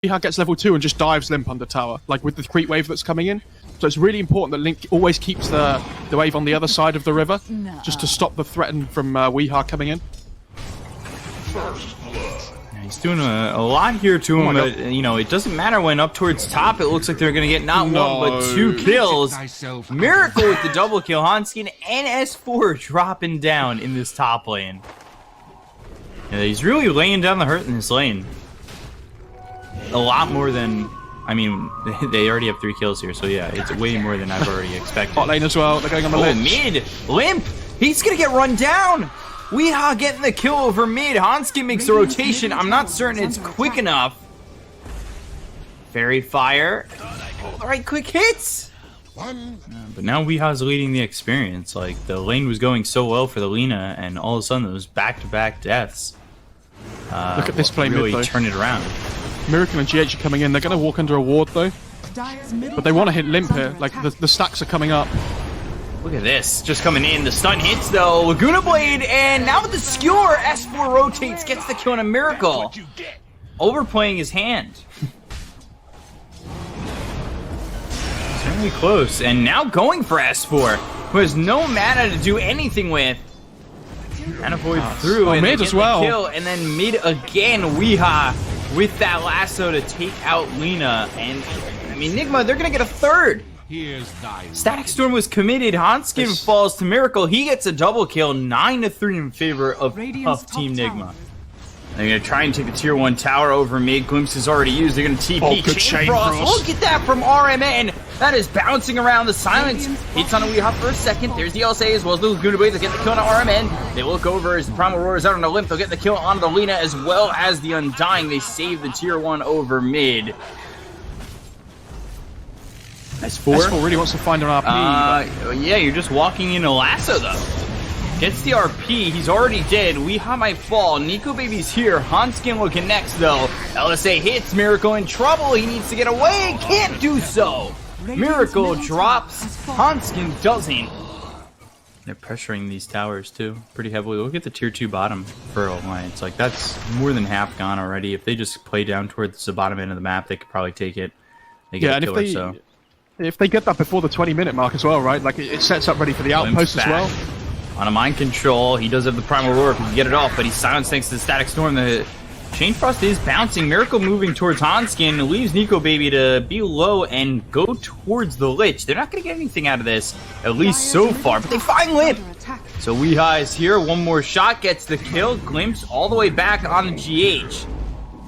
Weeha gets level 2 and just dives Limp under tower, like with the creep wave that's coming in. So it's really important that Link always keeps the wave on the other side of the river, just to stop the threat from Weeha coming in. Yeah, he's doing a lot here to him, but you know, it doesn't matter when up towards top, it looks like they're going to get not one, but 2 kills. Miracle with the double kill. Hanskin and S4 dropping down in this top lane. Yeah, he's really laying down the hurt in this lane. A lot more than, I mean, they already have 3 kills here, so yeah, it's way more than I've already expected. Bot lane as well, they're going on the ledge. Mid! Limp! He's gonna get run down! Weeha getting the kill over mid. Hanskin makes the rotation. I'm not certain it's quick enough. Fairy Fire. All the right quick hits! But now Weeha's leading the experience. Like, the lane was going so well for the Lina, and all of a sudden those back-to-back deaths. Look at this play really mid, though. Turn it around. Miracle and GH are coming in. They're going to walk under a ward, though. But they want to hit Limp here. Like, the stacks are coming up. Look at this. Just coming in. The stun hits, though. Laguna Blade, and now with the skewer, S4 rotates, gets the kill on a Miracle. Overplaying his hand. Certainly close. And now going for S4, who has no mana to do anything with. And avoid through and mid as well. Kill, and then mid again, Weeha with that lasso to take out Lina. And I mean, Nigma, they're gonna get a third. Static Storm was committed. Hanskin falls to Miracle. He gets a double kill, 9-3 in favor of Team Nigma. They're gonna try and take the tier 1 tower over mid. Glimpse is already used. They're gonna TP. Chain Frost. Look at that from RMN. That is bouncing around. The silence hits on a Weeha for a second. There's the LSA as well as the Laguna Blade. They get the kill on RMN. They look over as the Primal Roar is out on the Limp. They'll get the kill on the Lina as well as the Undying. They save the tier 1 over mid. S4 really wants to find an RP. Yeah, you're just walking in a lasso though. Gets the RP, he's already dead. Weeha might fall. Nico Baby's here. Hanskin looking next though. LSA hits, Miracle in trouble. He needs to get away. Can't do so. Miracle drops. Hanskin doesn't. They're pressuring these towers too, pretty heavily. Look at the tier 2 bottom for Alliance. Like, that's more than half gone already. If they just play down towards the bottom end of the map, they could probably take it. They get a killer, if they get that before the 20-minute mark as well, right? Like, it sets up ready for the outpost as well. On a mind control, he does have the Primal Roar if he can get it off, but he's silenced thanks to the Static Storm. The Chain Frost is bouncing. Miracle moving towards Hanskin, leaves Nico Baby to be low and go towards the Lich. They're not going to get anything out of this, at least so far, but they find Limp. So Weeha is here. One more shot gets the kill. Glimpse all the way back on the GH.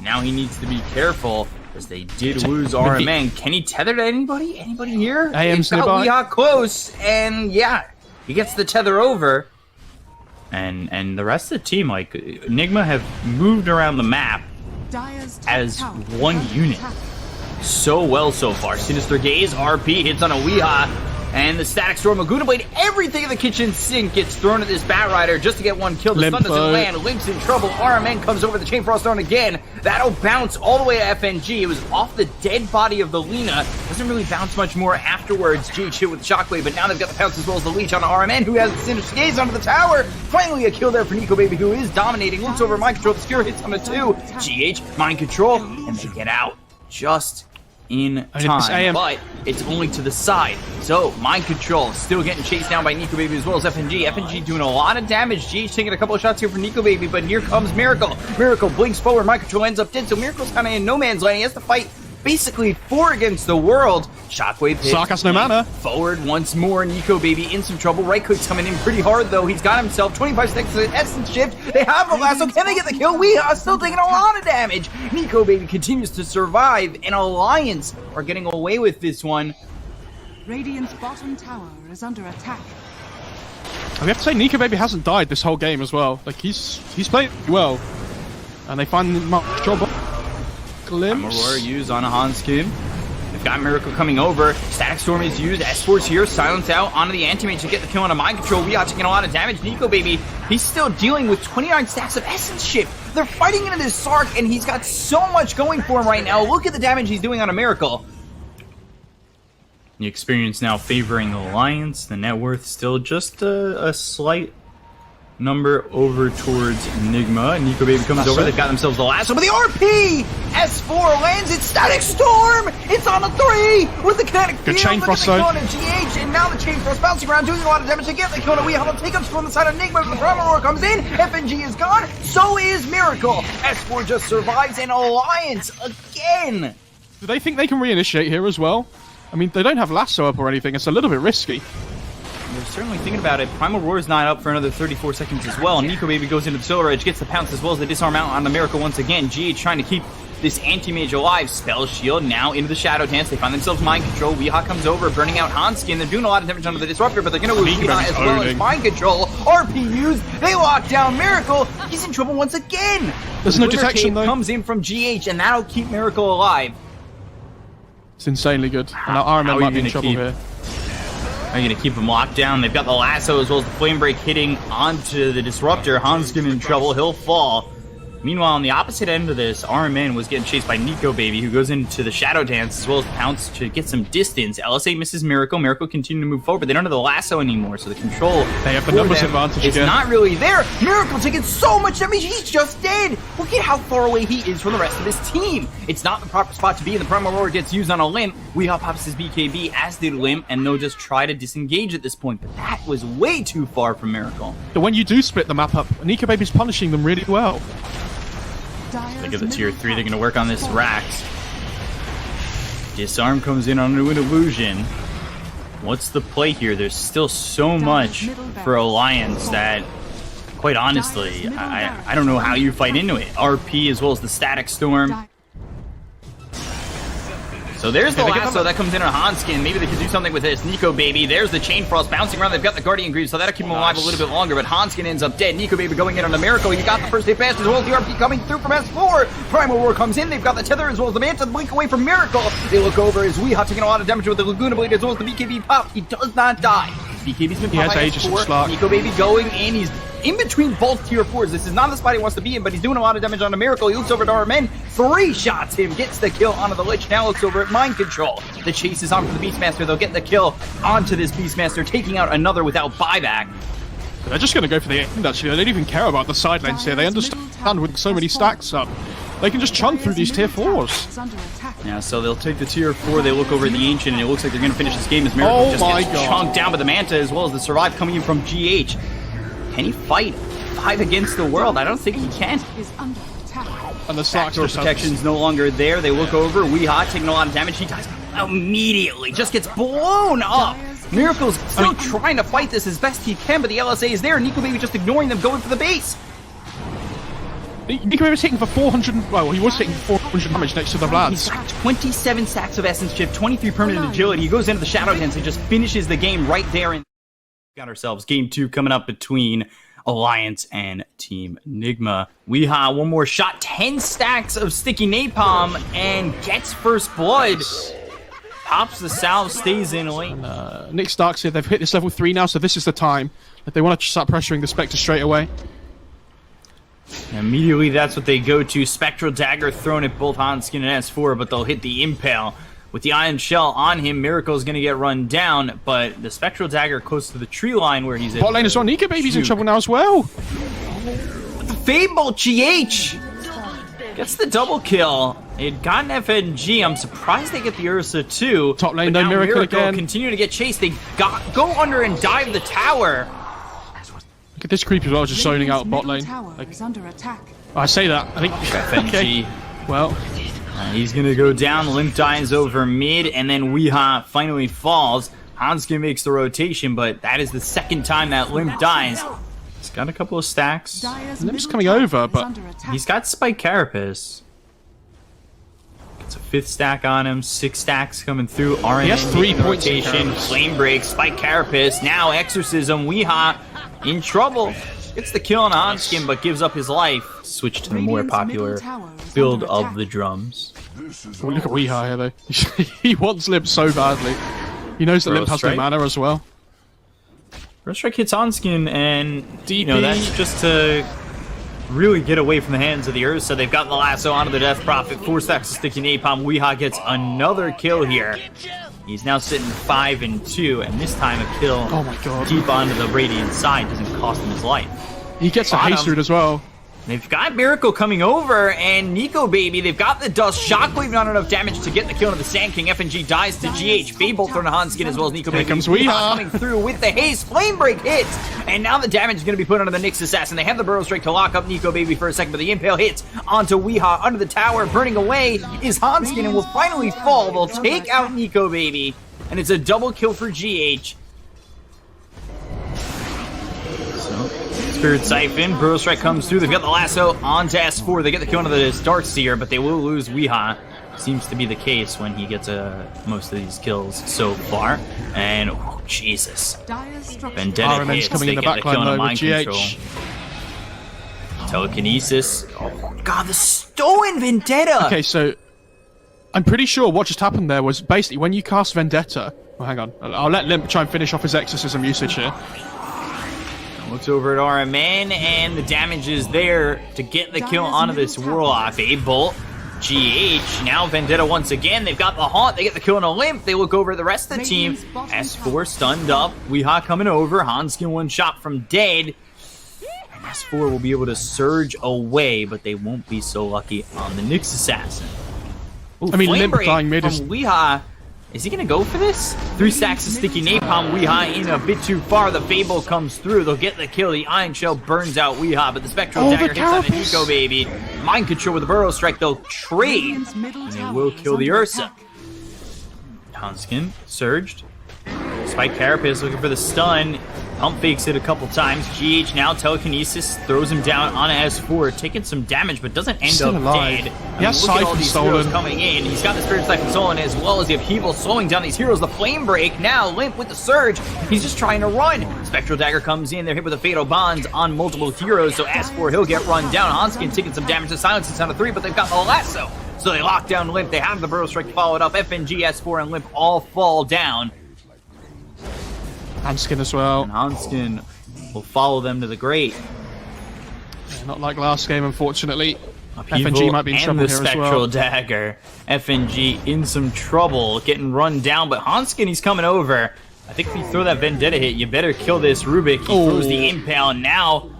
Now he needs to be careful, as they did lose RMN. Can he tether to anybody? Anybody here? It's got Weeha close, and yeah, he gets the tether over. And the rest of the team, like, Nigma, have moved around the map as one unit so well so far. Sinister Gaze, RP hits on a Weeha, and the Static Storm, Laguna Blade, everything in the kitchen sink gets thrown at this Bat Rider just to get one kill. The stun doesn't land. Limp's in trouble. RMN comes over the Chain Frost Throne again. That'll bounce all the way to FNG. It was off the dead body of the Lina. Doesn't really bounce much more afterwards. GH hit with the Shockwave, but now they've got the pounce as well as the Leech on RMN, who has the Sinister Gaze onto the tower. Finally a kill there for Nico Baby, who is dominating. Looks over Mind Control. The Skewer hits on the 2. GH, Mind Control, and they get out just in time, but it's only to the side. So Mind Control still getting chased down by Nico Baby as well as FNG. FNG doing a lot of damage. GH taking a couple of shots here for Nico Baby, but here comes Miracle. Miracle blinks forward. Mind Control ends up dead, so Miracle's kind of in no man's land. He has to fight basically 4 against the world. Shockwave hits. Sark has no mana. Forward once more. Nico Baby in some trouble. Right click's coming in pretty hard though. He's got himself 25 seconds to Essence Shift. They have the lasso. Can they get the kill? Weeha still taking a lot of damage. Nico Baby continues to survive, and Alliance are getting away with this one. Radiant's bottom tower is under attack. We have to say Nico Baby hasn't died this whole game as well. Like, he's played well, and they find much trouble. Glimpse. Aurora used on a Hanskin. They've got Miracle coming over. Static Storm is used. S4's here. Silence out onto the Anti-Mage to get the kill on a Mind Control. We are taking a lot of damage. Nico Baby, he's still dealing with 29 stacks of Essence Shift. They're fighting into this Sark, and he's got so much going for him right now. Look at the damage he's doing on a Miracle. The experience now favoring the Alliance. The net worth still just a slight number over towards Nigma. Nico Baby comes over. They've got themselves the lasso, but the RP S4 lands its Static Storm! It's on a 3 with the kinetic Good field. chain Look frost at the though. kill on GH, and now the chain frost bouncing around, doing a lot of damage to get the kill. We have a take up from the side of Nigma, but the Primal Roar comes in. FNG is gone, so is Miracle. S4 just survives an Alliance again. Do they think they can reinitiate here as well? I mean, they don't have lasso up or anything. It's a little bit risky. They're certainly thinking about it. Primal Roar is not up for another 34 seconds as well. Nico Baby goes into the Silver Edge, gets the pounce as well as the disarm out on the Miracle once again. GH trying to keep this anti-mage alive. Spell Shield now into the Shadow Dance. They find themselves Mind Control. Weehaw comes over, burning out Hanskin. They're doing a lot of damage onto the Disruptor, but they're going to lose Weehaw as well as Mind Control. RPUs, they lock down Miracle. He's in trouble once again. There's no detection though. Comes in from GH, and that'll keep Miracle alive. It's insanely good. And now RMN might be in trouble here. Are you going to keep them locked down? They've got the lasso as well as the flame break hitting onto the Disruptor. Hanskin in trouble. He'll fall. Meanwhile, on the opposite end of this, RMN was getting chased by Nico Baby, who goes into the Shadow Dance as well as Pounce to get some distance. LSA misses Miracle. Miracle continue to move forward. They don't have the lasso anymore, so the control They have the numbers advantage It's again. not really there. Miracle taking so much damage, he's just dead. Look at how far away he is from the rest of his team. It's not the proper spot to be, and the Primal Roar gets used on a limb. Weehaw pops his BKB, as did Limb, and they'll just try to disengage at this point, but that was way too far from Miracle. But when you do split the map up, Nico Baby's punishing them really well. Look at the tier 3, they're going to work on this Rax. Disarm comes in onto an illusion. What's the play here? There's still so much for Alliance that, quite honestly, I don't know how you fight into it. RP as well as the Static Storm. So there's the lasso that comes in on Hanskin. Maybe they could do something with this. Nico Baby, there's the Chain Frost bouncing around. They've got the Guardian Greaves, so that'll keep him alive a little bit longer, but Hanskin ends up dead. Nico Baby going in on the Miracle. You got the first hit pass as well as the RP coming through from S4. Primal Roar comes in. They've got the Tether as well as the Manta. The blink away from Miracle. They look over as Weehaw taking a lot of damage with the Laguna Blade as well as the BKB pop. He does not die. BKB's been popped by S4. Nico Baby going in. He's in between both tier 4s. This is not the spot he wants to be in, but he's doing a lot of damage on a Miracle. He looks over to RMN. 3 shots him. Gets the kill onto the Lich. Now looks over at Mind Control. The chase is on for the Beastmaster. They'll get the kill onto this Beastmaster, taking out another without buyback. They're just going to go for the end, actually. They don't even care about the side lanes here. They understand with so many stacks up, they can just chunk through these tier 4s. Yeah, so they'll take the tier 4. They look over at the Ancient, and it looks like they're going to finish this game as Miracle just gets chunked down by the Manta as well as the Survive coming in from GH. Can he fight 5 against the world? I don't think he can. And the Backdoor protection's no longer there. They look over. Weehaw taking a lot of damage. He dies immediately. Just gets blown up. Miracle's still trying to fight this as best he can, but the LSA is there. Nico Baby just ignoring them, going for the base. Nico Baby was hitting for 400. Well, he was hitting 400 damage next to the Vlads. He's got 27 stacks of Essence Chip, 23 permanent agility. He goes into the Shadow Dance and just finishes the game right there. And got ourselves game 2 coming up between Alliance and Team Nigma. Weehaw, one more shot, 10 stacks of sticky napalm, and gets first blood. Pops the salve, stays in late. Nick Starks here, they've hit this level 3 now, so this is the time. If they want to start pressuring the Spectre straight away. Immediately, that's what they go to. Spectral Dagger thrown at both Hanskin and S4, but they'll hit the Impale. With the Iron Shell on him, Miracle's going to get run down, but the Spectral Dagger close to the tree line where he's at. Bot lane as well. Nico Baby's in trouble now as well. The Fable GH gets the double kill. They'd gotten FNG. I'm surprised they get the Ursa too. Top lane, but no Miracle again. Continue to get chased. They go under and dive the tower. Look at this creep as well, just zoning out bot lane. I say that. I think FNG. Okay. Well. He's going to go down. Limp dies over mid, and then Weehaw finally falls. Hanskin makes the rotation, but that is the second time that Limp dies. He's got a couple of stacks. Limp's coming over, but he's got Spike Carapace. Gets a 5th stack on him, 6 stacks coming through. RN he has 3 points in rotation, Flame Break, Spike Carapace, now Exorcism. Weehaw in trouble. Gets the kill on Hanskin, but gives up his life. Switch to the more popular build of the drums. Oh, look at Weehaw here, though. He wants Limp so badly. He knows that Limp has no mana as well. First strike hits Hanskin, and you know, that's just to really get away from the hands of the Ursa. They've got the lasso onto the Death Prophet. 4 stacks of sticky napalm. Weehaw gets another kill here. He's now sitting 5 and 2, and this time a kill oh my God. deep onto the Radiant side doesn't cost him his life. He gets a haste root as well. They've got Miracle coming over, and Nico Baby, they've got the Dust. Shockwave not enough damage to get the kill on the Sand King. FNG dies to GH. Fable thrown to Hanskin as well as Nico Baby. Here comes Weehaw coming through with the haste. Flame Break hits, and now the damage is going to be put onto the Nyx Assassin. They have the Burrow Strike to lock up Nico Baby for a second, but the Impale hits onto Weehaw under the tower. Burning away is Hanskin and will finally fall. They'll take out Nico Baby, and it's a double kill for GH. Spirit Siphon, Burrow Strike comes through. They've got the lasso onto S4. They get the kill onto the Darkseer, but they will lose Weehaw. Seems to be the case when he gets most of these kills so far. And, oh, Jesus. Vendetta hits. coming They in the get the kill backline onto though Mind with Control. GH. Telekinesis. Oh, God, the Stolen Vendetta! Okay, so I'm pretty sure what just happened there was basically when you cast Vendetta. Well, hang on. I'll let Limp try and finish off his exorcism usage here. Looks over at RMN, and the damage is there to get the kill onto this Warlock. A Bolt, GH, now Vendetta once again. They've got the Haunt, they get the kill on a Limp. They look over at the rest of the team. S4 stunned up. Weehaw coming over. Hanskin one shot from dead. And S4 will be able to surge away, but they won't be so lucky on the Nyx Assassin. Ooh, I mean, Flame Limp Break dying mid from is... Weehaw. Is he going to go for this? 3 stacks of Sticky Napalm. Weehaw in a bit too far. The Fable comes through. They'll get the kill. The Iron Shell burns out Weehaw, but the Spectral Dagger hits on the Nico Baby. Mind Control with the Burrow Strike. They'll trade, and they will kill the Ursa. Hanskin surged. Spike Carapace looking for the stun. Pump fakes it a couple times. GH now Telekinesis throws him down on S4, taking some damage, but doesn't end Still up alive. dead. He has Look at all Siphon these stolen. heroes coming in. He's got the Spirit Siphon stolen as well as the upheaval slowing down these heroes. The Flame Break now Limp with the Surge. He's just trying to run. Spectral Dagger comes in. They're hit with the Fatal Bonds on multiple heroes, so S4 he'll get run down. Hanskin taking some damage to silence. It's on a 3, but they've got the lasso. So they lock down Limp. They have the Burrow Strike to follow it up. FNG, S4, and Limp all fall down. Hanskin as well. And Hanskin will follow them to the grave. Yeah, not like last game, unfortunately. Upheaval FNG might be in and trouble the here as Spectral well. Dagger. FNG in some trouble, getting run down, but Hanskin, he's coming over. I think if you throw that Vendetta hit, you better kill this Rubik. He throws the Impale, and now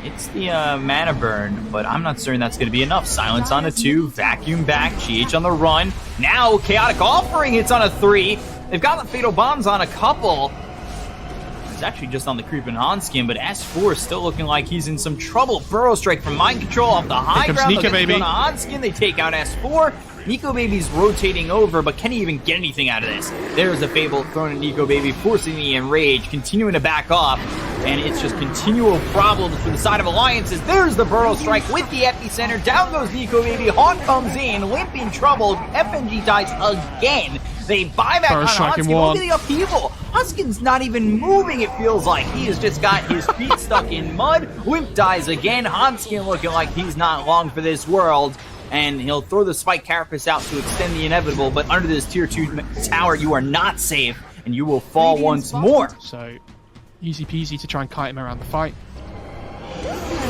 it's the mana burn, but I'm not certain that's going to be enough. Silence on a 2, Vacuum back, GH on the run. Now Chaotic Offering hits on a 3. They've got the Fatal Bombs on a couple. It's actually just on the creeping Hanskin, but S4 is still looking like he's in some trouble. Burrow Strike from Mind Control off the high comes ground. Nico They'll get the Baby. kill on Hanskin. They take out S4. Nico Baby's rotating over, but can he even get anything out of this? There's a Fable thrown at Nico Baby, forcing the Enrage, continuing to back off, and it's just continual problems for the side of Alliances. There's the Burrow Strike with the Epicenter. Down goes Nico Baby. Haunt comes in, Limp in trouble. FNG dies again. They buy back on Hanskin. Look at the upheaval. Hanskin's not even moving, it feels like. He has just got his feet stuck in mud. Limp dies again. Hanskin looking like he's not long for this world. And he'll throw the Spike Carapace out to extend the inevitable, but under this tier 2 tower, you are not safe, and you will fall once more. So, easy peasy to try and kite him around the fight.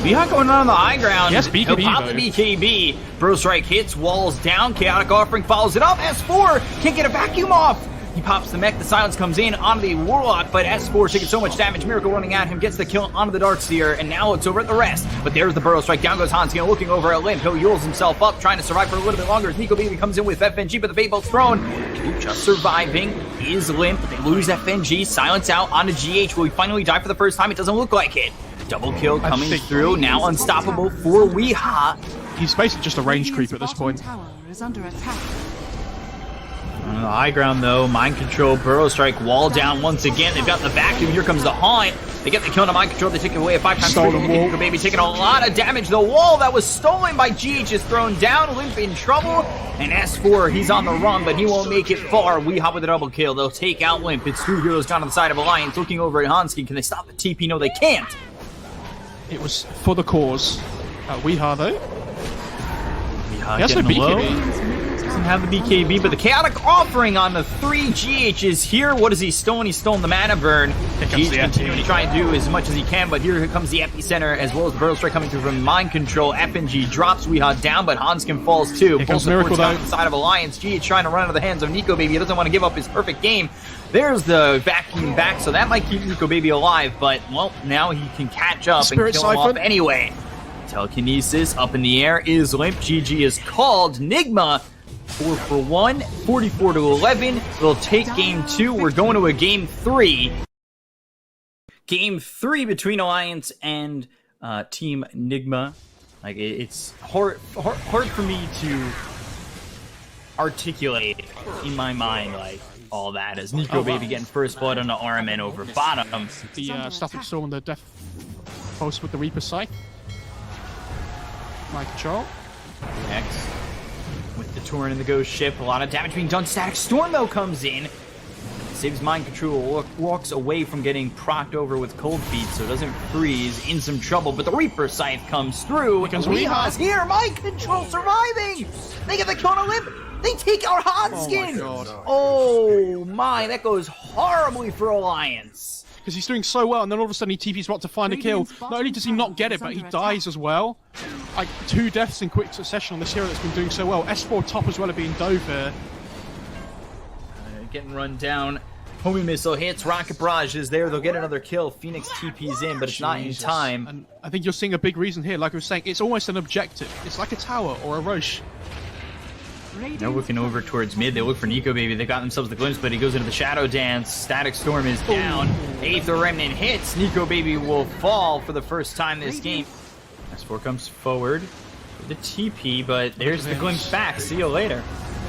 Weehaw going on the high ground. Yes, BKB, He'll pop the BKB. Burrow Strike hits, walls down. Chaotic Offering follows it up. S4 can't get a vacuum off. He pops the mech. The silence comes in onto the Warlock, but S4 taking so much damage. Miracle running at him, gets the kill onto the Darkseer, and now it's over at the rest. But there's the Burrow Strike. Down goes Hanskin, looking over at Limp. He'll yules himself up, trying to survive for a little bit longer as Nico Baby comes in with FNG, but the Fate Bolt's thrown. Just surviving is Limp. They lose FNG. Silence out onto GH. Will he finally die for the first time? It doesn't look like it. Double kill coming through. Now unstoppable for Weehaw. He's basically just a range creep at this point. Tower is under attack. On the high ground, though, Mind Control, Burrow Strike, wall down once again. They've got the vacuum. Here comes the Haunt. They get the kill on Mind Control. They take it away a 5 times. Stolen wall. Nico Baby taking a lot of damage. The wall that was stolen by GH is thrown down. Limp in trouble. And S4, he's on the run, but he won't make it far. Weehaw with a double kill. They'll take out Limp. It's 2 heroes down on the side of Alliance. Looking over at Hanskin. Can they stop the TP? No, they can't. It was for the cause. Weehaw, though. Weehaw He has no getting low. BKB. Doesn't have the BKB, but the Chaotic Offering on the 3 GH is here. What has he stolen? He's stolen the mana burn. GH continuing to try and do as much as he can, but here comes the Epicenter, as well as the Burrow Strike coming through from Mind Control. FNG drops Weehaw down, but Hanskin falls too. Here comes Both Miracle, supports down though. to the side of Alliance. GH trying to run out of the hands of Nico Baby. He doesn't want to give up his perfect game. There's the vacuum back, so that might keep Nico Baby alive, but, well, now he can catch up Spirit and kill him off Siphon. anyway. Telekinesis up in the air is Limp. GG is called. Nigma 4 for 1, 44 to 11. They'll take game 2. We're going to a game 3. Game 3 between Alliance and Team Nigma. Like, it's hard for me to articulate in my mind, like, all that, as Nico Baby getting first blood on the RMN over bottom. The static storm on the death post with the Reaper Scythe. My control. Next, with the Tauren and the Ghost Ship, a lot of damage being done. Static Storm, though, comes in. Saves mind control, walks away from getting procced over with cold feet, so it doesn't freeze. In some trouble, but the Reaper Scythe comes through. Weeha's here, mind control surviving. They get the kill on a Limp. They take our Hanskin. Oh my, that goes horribly for Alliance. Because he's doing so well, and then all of a sudden he TP's about to find a kill. Not only does he not get it, but he dies as well. Like, 2 deaths in quick succession on this hero that's been doing so well. S4 top as well are being dove here. Getting run down. Homing Missile hits. Rocket Barrage is there. They'll get another kill. Phoenix TP's in, but it's not in time. And I think you're seeing a big reason here. Like I was saying, it's almost an objective. It's like a tower or a Roche. They're looking over towards mid. They look for Nico Baby. They got themselves the glimpse, but he goes into the Shadow Dance. Static Storm is down. Aether Remnant hits. Nico Baby will fall for the first time this game. S4 comes forward with the TP, but there's the glimpse back. See you later.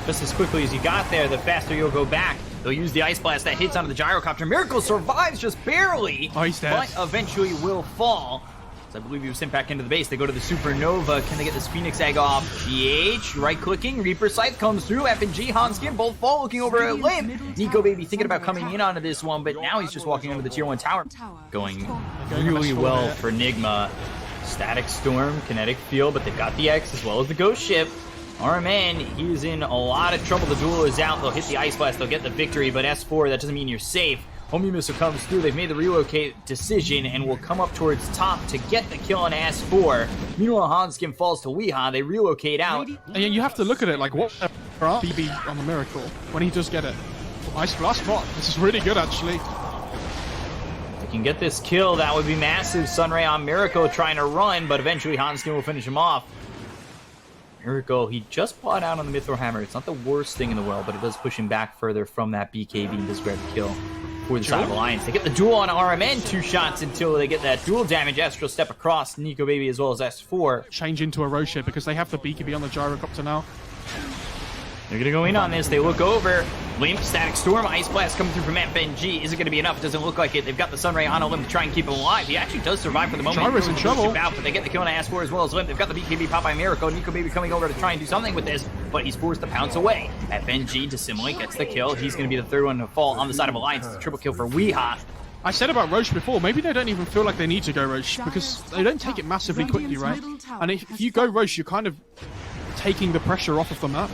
Just as quickly as you got there, the faster you'll go back. They'll use the Ice Blast that hits onto the Gyrocopter. Miracle survives just barely, but eventually will fall. So I believe he was sent back into the base. They go to the Supernova. Can they get this Phoenix Egg off? GH, right-clicking. Reaper Scythe comes through. FNG, Hanskin, both fall, looking over at Limp. Nico Baby thinking about coming in onto this one, but now he's just walking under the Tier 1 tower. Going really well for Nigma. Static Storm, Kinetic Field, but they've got the X as well as the Ghost Ship. RMN, he's in a lot of trouble. The duel is out. They'll hit the Ice Blast. They'll get the victory, but S4, that doesn't mean you're safe. Homing Missile comes through. They've made the relocate decision and will come up towards top to get the kill on S4. Meanwhile, Hanskin falls to Weeha. They relocate out. And you have to look at it like, what BB on the Miracle when he does get it. Ice Blast spot. This is really good, actually. If they can get this kill, that would be massive. Sunray on Miracle trying to run, but eventually Hanskin will finish him off. Miracle, he just bought out on the Mithril Hammer. It's not the worst thing in the world, but it does push him back further from that BKB and does grab the kill for the side of Alliance. They get the duel on RMN, 2 shots until they get that dual damage. Astral Step across Nico Baby as well as S4. Change into a Roche because they have the BKB on the Gyrocopter now. They're going to go in on this. They look over. Limp, Static Storm, Ice Blast coming through from FNG. Is it going to be enough? It doesn't look like it. They've got the Sunray on a Limp to try and keep him alive. He actually does survive for the moment. Gyro's in trouble. Out, but they get the kill on S4 as well as Limp. They've got the BKB pop by Miracle. Nico Baby coming over to try and do something with this, but he's forced to pounce away. FNG, Dissimulate, gets the kill. He's going to be the third one to fall on the side of Alliance. It's a triple kill for Weeha. I said about Roche before, maybe they don't even feel like they need to go Roche because they don't take it massively quickly, right? And if you go Roche, you're kind of taking the pressure off of the map.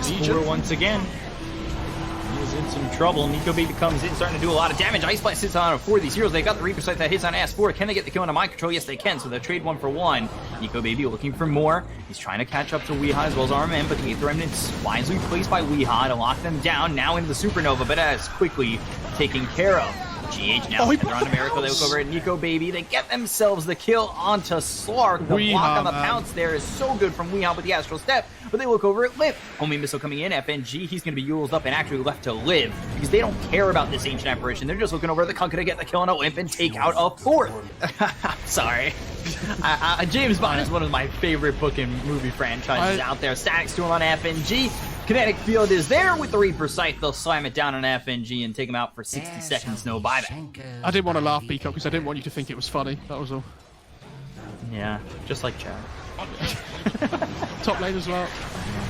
S4 once again. He is in some trouble. Nico Baby comes in, starting to do a lot of damage. Ice Blast sits on 4 of these heroes. They got the Reaper Scythe that hits on S4. Can they get the kill on a mind control? Yes, they can. So they'll trade 1 for 1. Nico Baby looking for more. He's trying to catch up to Weeha as well as RMN, but the Aether Remnant's wisely placed by Weeha to lock them down. Now into the Supernova, but as quickly taken care of. GH now, they're on Miracle. They look over at Nico Baby. They get themselves the kill onto Slark. The block on the pounce there is so good from Weeha with the Astral Step, but they look over at Limp. Homing Missile coming in. FNG, he's going to be used up and actually left to live because they don't care about this Ancient Apparition. They're just looking over at the Kunkka to get the kill on a Limp and take out a 4th. Sorry. James Bond is one of my favorite book and movie franchises out there. Static Storm on FNG. Kinetic Field is there with the Reaper Scythe. They'll slam it down on FNG and take him out for 60 seconds, no buyback. I didn't want to laugh, Peacock, because I didn't want you to think it was funny. That was all. Yeah, just like Chad. Top lane as well.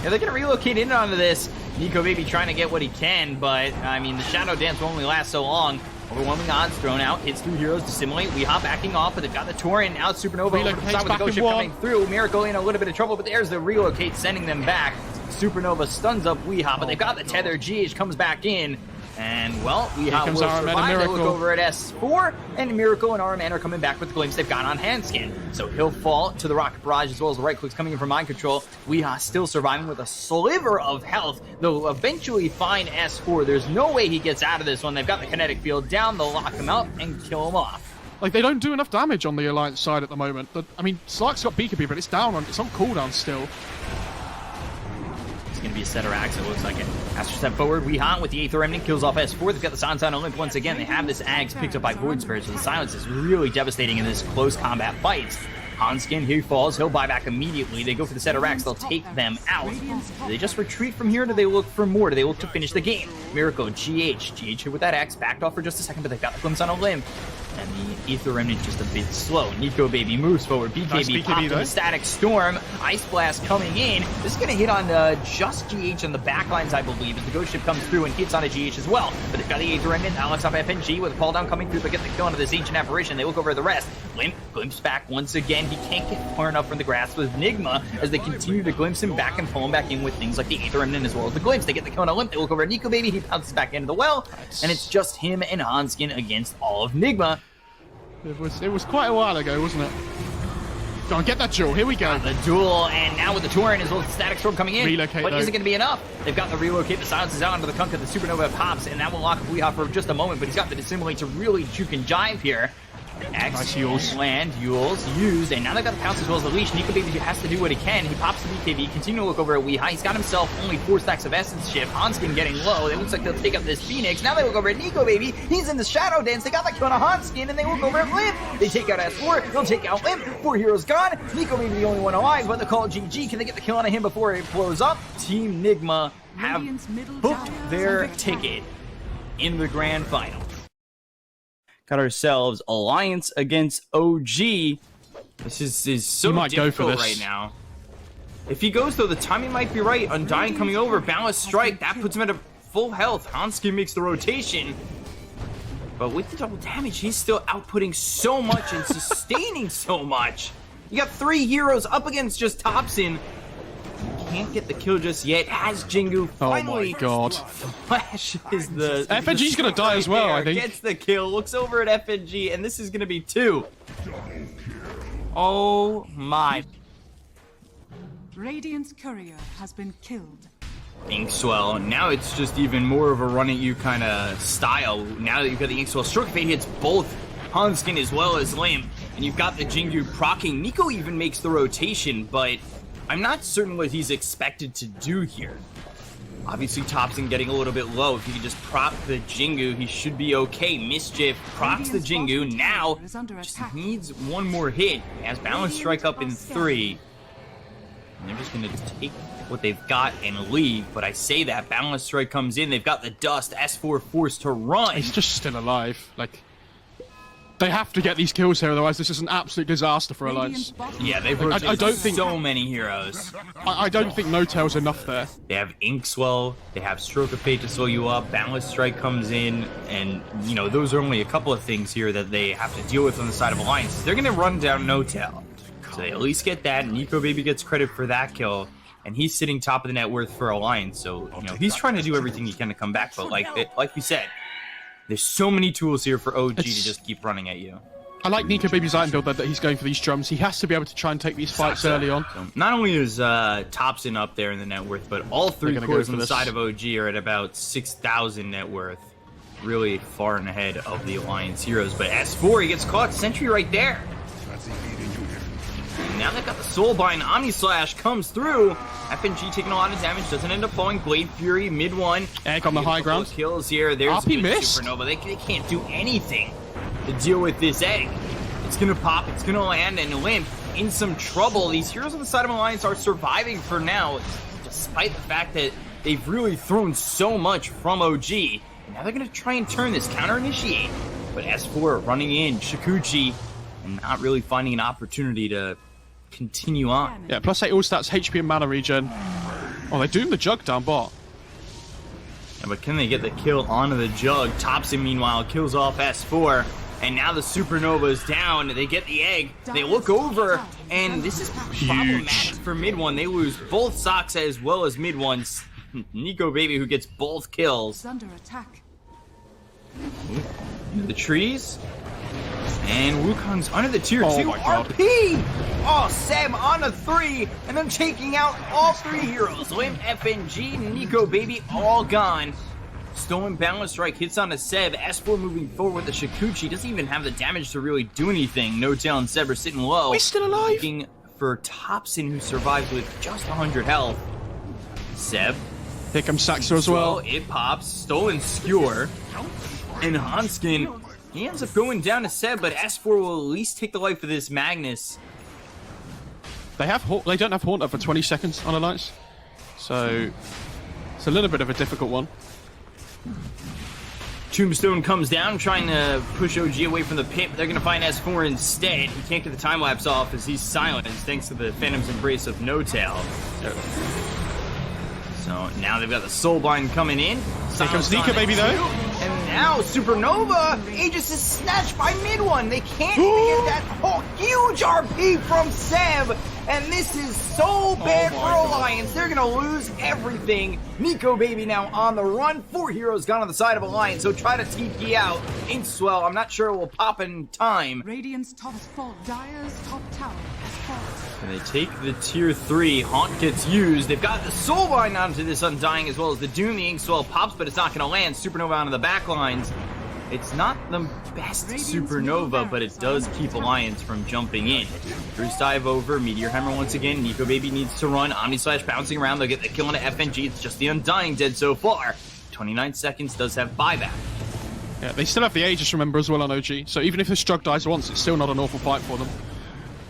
Yeah, they're going to relocate in onto this. Nico Baby trying to get what he can, but, I mean, the Shadow Dance will only last so long. Overwhelming odds thrown out. Hits 2 heroes to Dissimulate. Weeha backing off, but they've got the Tauren out. Supernova over the side with the Ghost Ship coming through. Miracle in a little bit of trouble, but there's the relocate, sending them back. Supernova stuns up Weeha, but they've got the tether. GH comes back in. And, well, Weeha will survive. They look over at S4, and Miracle and RMN are coming back with the glimpse they've got on Hanskin. So he'll fall to the Rocket Barrage as well as the right clicks coming in from Mind Control. Weeha still surviving with a sliver of health. They'll eventually find S4. There's no way he gets out of this one. They've got the Kinetic Field down. They'll lock him up and kill him off. Like, they don't do enough damage on the Alliance side at the moment. I mean, Slark's got BKB, but it's on cooldown still. It's going to be a setter axe, it looks like it. Astro step forward, Weehan with the Aether Remnant kills off S4. They've got the Sansan Olymp once again. They have this Axe picked up by Void Spirit, so the silence is really devastating in this close combat fight. Hanskin, he falls, he'll buy back immediately. They go for the setter axe, they'll take them out. Do they just retreat from here, or do they look for more? Do they look to finish the game? Miracle, GH hit with that axe, backed off for just a second, but they've got the glimpse on a limb. And the Aether Remnant just a bit slow. Nico Baby moves forward. BKB, nice BKB popped in the Static Storm. Ice Blast coming in. This is going to hit on just GH on the backlines, I believe, as the Ghost Ship comes through and hits on a GH as well. But they've got the Aether Remnant. Alex off FNG with a fall down coming through. They get the kill onto this Ancient Apparition. They look over at the rest. Glimpse back once again. He can't get far enough from the grasp with Nigma as they continue to glimpse him back and pull him back in with things like the Aether Remnant as well as the glimpse. They get the kill on a limp. They look over at Nico Baby. He bounces back into the well. And it's just him and Hanskin against all of Nigma. It was quite a while ago, wasn't it? Go on, get that duel. Here we go. The duel, and now with the Torrent as well as the Static Storm coming in. Relocate, but though. is it going to be enough? They've got the relocate. The silence is out onto the Kunkka. The Supernova pops, and that will lock Weeha for just a moment, but he's got the Dissimulate to really juke and jive here. X, nice Yules. Land, Yules, used, and now they've got the pounce as well as the leash. Nico Baby has to do what he can. He pops the BKB, continue to look over at Weeha. He's got himself only 4 stacks of Essence Shift. Hanskin getting low. It looks like they'll take up this Phoenix. Now they look over at Nico Baby. He's in the Shadow Dance. They got the kill on Hanskin, and they look over at Limp. They take out S4. They'll take out Limp. 4 heroes gone. Nico Baby the only one alive, but they call GG. Can they get the kill on him before it blows up? Team Nigma have booked their ticket in the Grand Final. Got ourselves Alliance against OG. This is so might go for difficult this right now. If he goes, though, the timing might be right. Undying coming over, Ballast Strike, that puts him at a full health. Hanskin makes the rotation. But with the double damage, he's still outputting so much and sustaining so much. You got 3 heroes up against just Thompson. Can't get the kill just yet. Has Jingu finally? Oh my god! Flashes the. FNG's gonna die as well. I think. Gets the kill. Looks over at FNG, and this is gonna be 2. Oh my! Radiant's courier has been killed. Inkswell. Now it's just even more of a run at you kind of style. Now that you've got the Inkswell, Stroke Fate hits both Hanskin as well as Limp, and you've got the Jingu proccing. Nico even makes the rotation, but I'm not certain what he's expected to do here. Obviously, Thompson getting a little bit low. If he can just prop the Jingu, he should be okay. Mischief procs the Jingu. Now, just needs one more hit. He has Balance Strike up in 3. And they're just going to take what they've got and leave. But I say that. Balance Strike comes in. They've got the Dust. S4 forced to run. He's just still alive. Like, they have to get these kills here, otherwise this is an absolute disaster for Alliance. Yeah, they've I don't think so many heroes. I don't think No Tail's enough there. They have Inkswell, they have Stroke of Fate to slow you up, Boundless Strike comes in, and, you know, those are only a couple of things here that they have to deal with on the side of Alliance. They're going to run down No Tail. So they at least get that, and Nico Baby gets credit for that kill, and he's sitting top of the net worth for Alliance, so, you know, he's trying to do everything he can to come back, but like we said, there's so many tools here for OG to just keep running at you. I like Nico Baby's item build that he's going for these drums. He has to be able to try and take these fights early on. So not only is Thompson up there in the net worth, but all 3 cores on the side of OG are at about 6,000 net worth. Really far and ahead of the Alliance heroes. But S4, he gets caught. Sentry right there. And now they've got the Soulbind. Omni Slash comes through. FNG taking a lot of damage. Doesn't end up falling. Blade Fury, mid one. Egg on the high ground. Kills here. There's RP missed. Supernova. They can't do anything to deal with this egg. It's gonna pop, it's gonna land, and Limp in some trouble. These heroes on the side of Alliance are surviving for now, despite the fact that they've really thrown so much from OG. And now they're gonna try and turn this, counter-initiate. But S4 running in, Shikuchi, and not really finding an opportunity to continue on. Yeah, plus 8 all stats, HP and mana regen. Oh, they're doing the jug down bot. Yeah, but can they get the kill onto the jug? Thompson, meanwhile, kills off S4. And now the Supernova's down. They get the egg. They look over. And this is problematic for mid one. They lose both Socks as well as mid ones. Nico Baby, who gets both kills. Under attack. The trees. And Wukong's under the tier 2 RP. Oh, Sam on a 3. And then taking out all 3 heroes. Limp, FNG, Nico Baby, all gone. Stolen balance strike hits on a Seb. S4 moving forward with the Shikuchi. Doesn't even have the damage to really do anything. No Tail and Seb are sitting low. We're still alive. Looking for Thompson, who survives with just 100 health. Seb. Here comes Saxa as well. It pops. Stolen Skewer. And Hanskin, he ends up going down to Seb, but S4 will at least take the life of this Magnus. They don't have Haunter for 20 seconds on Alliance, so it's a little bit of a difficult one. Tombstone comes down, trying to push OG away from the pit, but they're going to find S4 instead. He can't get the time-lapse off as he's silenced, thanks to the Phantom's Embrace of No Tail. So now they've got the Soulbind coming in. Here comes Nika, baby, though. And now Supernova, Aegis is snatched by mid-one. They can't even get that huge RP from Seb. And this is so bad for Alliance. They're going to lose everything. Nico Baby now on the run. 4 heroes gone on the side of Alliance, so try to TP out. Inkswell, I'm not sure it will pop in time. Radiant's top has fallen. Dire's top tower has fallen. And they take the tier 3. Haunt gets used. They've got the Soulbind onto this Undying as well as the Doom. The Inkswell pops, but it's not going to land. Supernova onto the back lines. It's not the best Supernova, but it does keep Alliance from jumping in. Bruce dive over, Meteor Hammer once again. Nico Baby needs to run. Omni Slash bouncing around. They'll get the kill on FNG. It's just the Undying dead so far. 29 seconds does have buyback. Yeah, they still have the Aegis, remember, as well on OG. So even if this Jug dies once, it's still not an awful fight for them.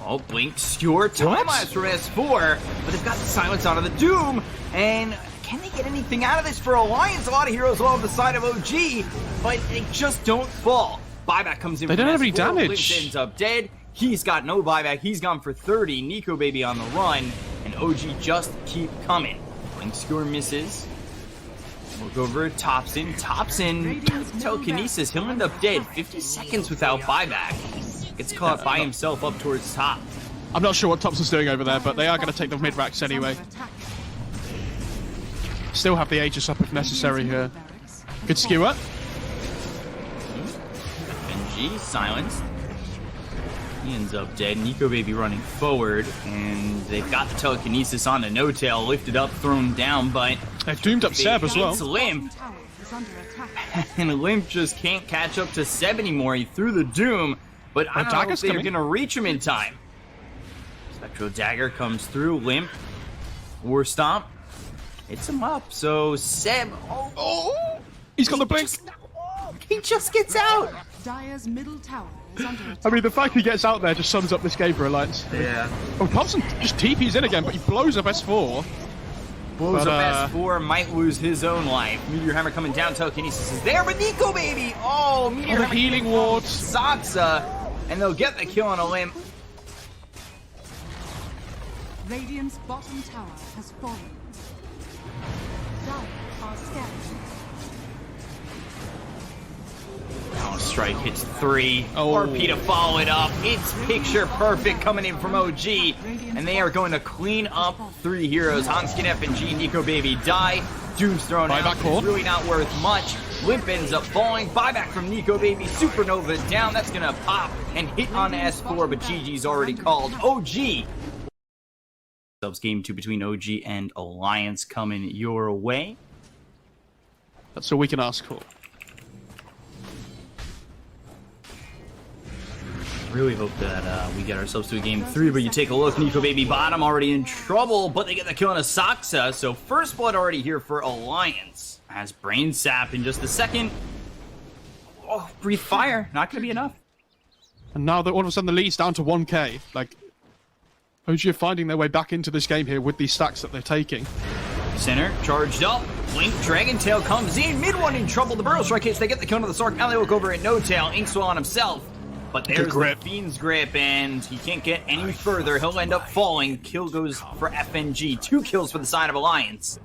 Oh, Blink, Skewer, time-lapse from S4, but they've got the silence onto the Doom, and can they get anything out of this for Alliance? A lot of heroes on the side of OG, but they just don't fall. Buyback comes in. They don't have any S4. damage. Lips ends up dead. He's got no buyback. He's gone for 30. Nico Baby on the run, and OG just keep coming. Blink, Skewer misses. Look over at Thompson. Thompson, telekinesis. He'll end up dead. 50 seconds without buyback. Gets caught by himself up towards top. I'm not sure what Thompson's doing over there, but they are going to take the mid-racks anyway. Still have the Aegis up if necessary here. Good skewer. FNG silenced. He ends up dead. Nico Baby running forward, and they've got the telekinesis on the No Tail, lifted up, thrown down, but They've doomed up Seb as well. It's Limp, Tower is under attack. and Limp just can't catch up to Seb anymore. He threw the Doom, but I don't know if they're coming. going to reach him in time. Spectral Dagger comes through. Limp, War Stomp, hits him up. So Seb, He's got the blink. He just gets out. Dire's middle tower is under attack. I mean, the fact he gets out there just sums up this game for Alliance. Yeah. Oh, Thompson just TP's in again, but he blows up S4. Blows But, up S4, might lose his own life. Meteor Hammer coming down, telekinesis is there, but Nico Baby! Oh, Meteor the Hammer healing wards. Saksa, and they'll get the kill on a Limp. Radiant's bottom tower has fallen. Dire are scattered. Oh, strike hits 3. Oh. RP to follow it up. It's picture perfect coming in from OG, and they are going to clean up 3 heroes. Hanskin, FNG, Nico Baby die. Doom's thrown out. Buyback called. It's really not worth much. Limp ends up falling. Buyback from Nico Baby. Supernova down. That's going to pop and hit on S4, but GG's already called. OG. Game 2 between OG and Alliance coming your way. That's all we can ask for. Really hope that we get ourselves to a game 3, but you take a look, Nico Baby bottom already in trouble, but they get the kill on a Saksa, so first blood already here for Alliance. Has Brain Sap in just a second. Oh, Breathe Fire, not going to be enough. And now that all of a sudden the lead's down to 1k. Like, OG are finding their way back into this game here with these stacks that they're taking. Center, charged up. Blink, Dragon Tail comes in. Mid one in trouble. The Burrow Strike hits. They get the kill to the Sark. Now they look over at No Tail. Inkswell on himself. But there's the Fiend's Grip, and he can't get any further. He'll end up falling. Kill goes for FNG. 2 kills for the side of Alliance.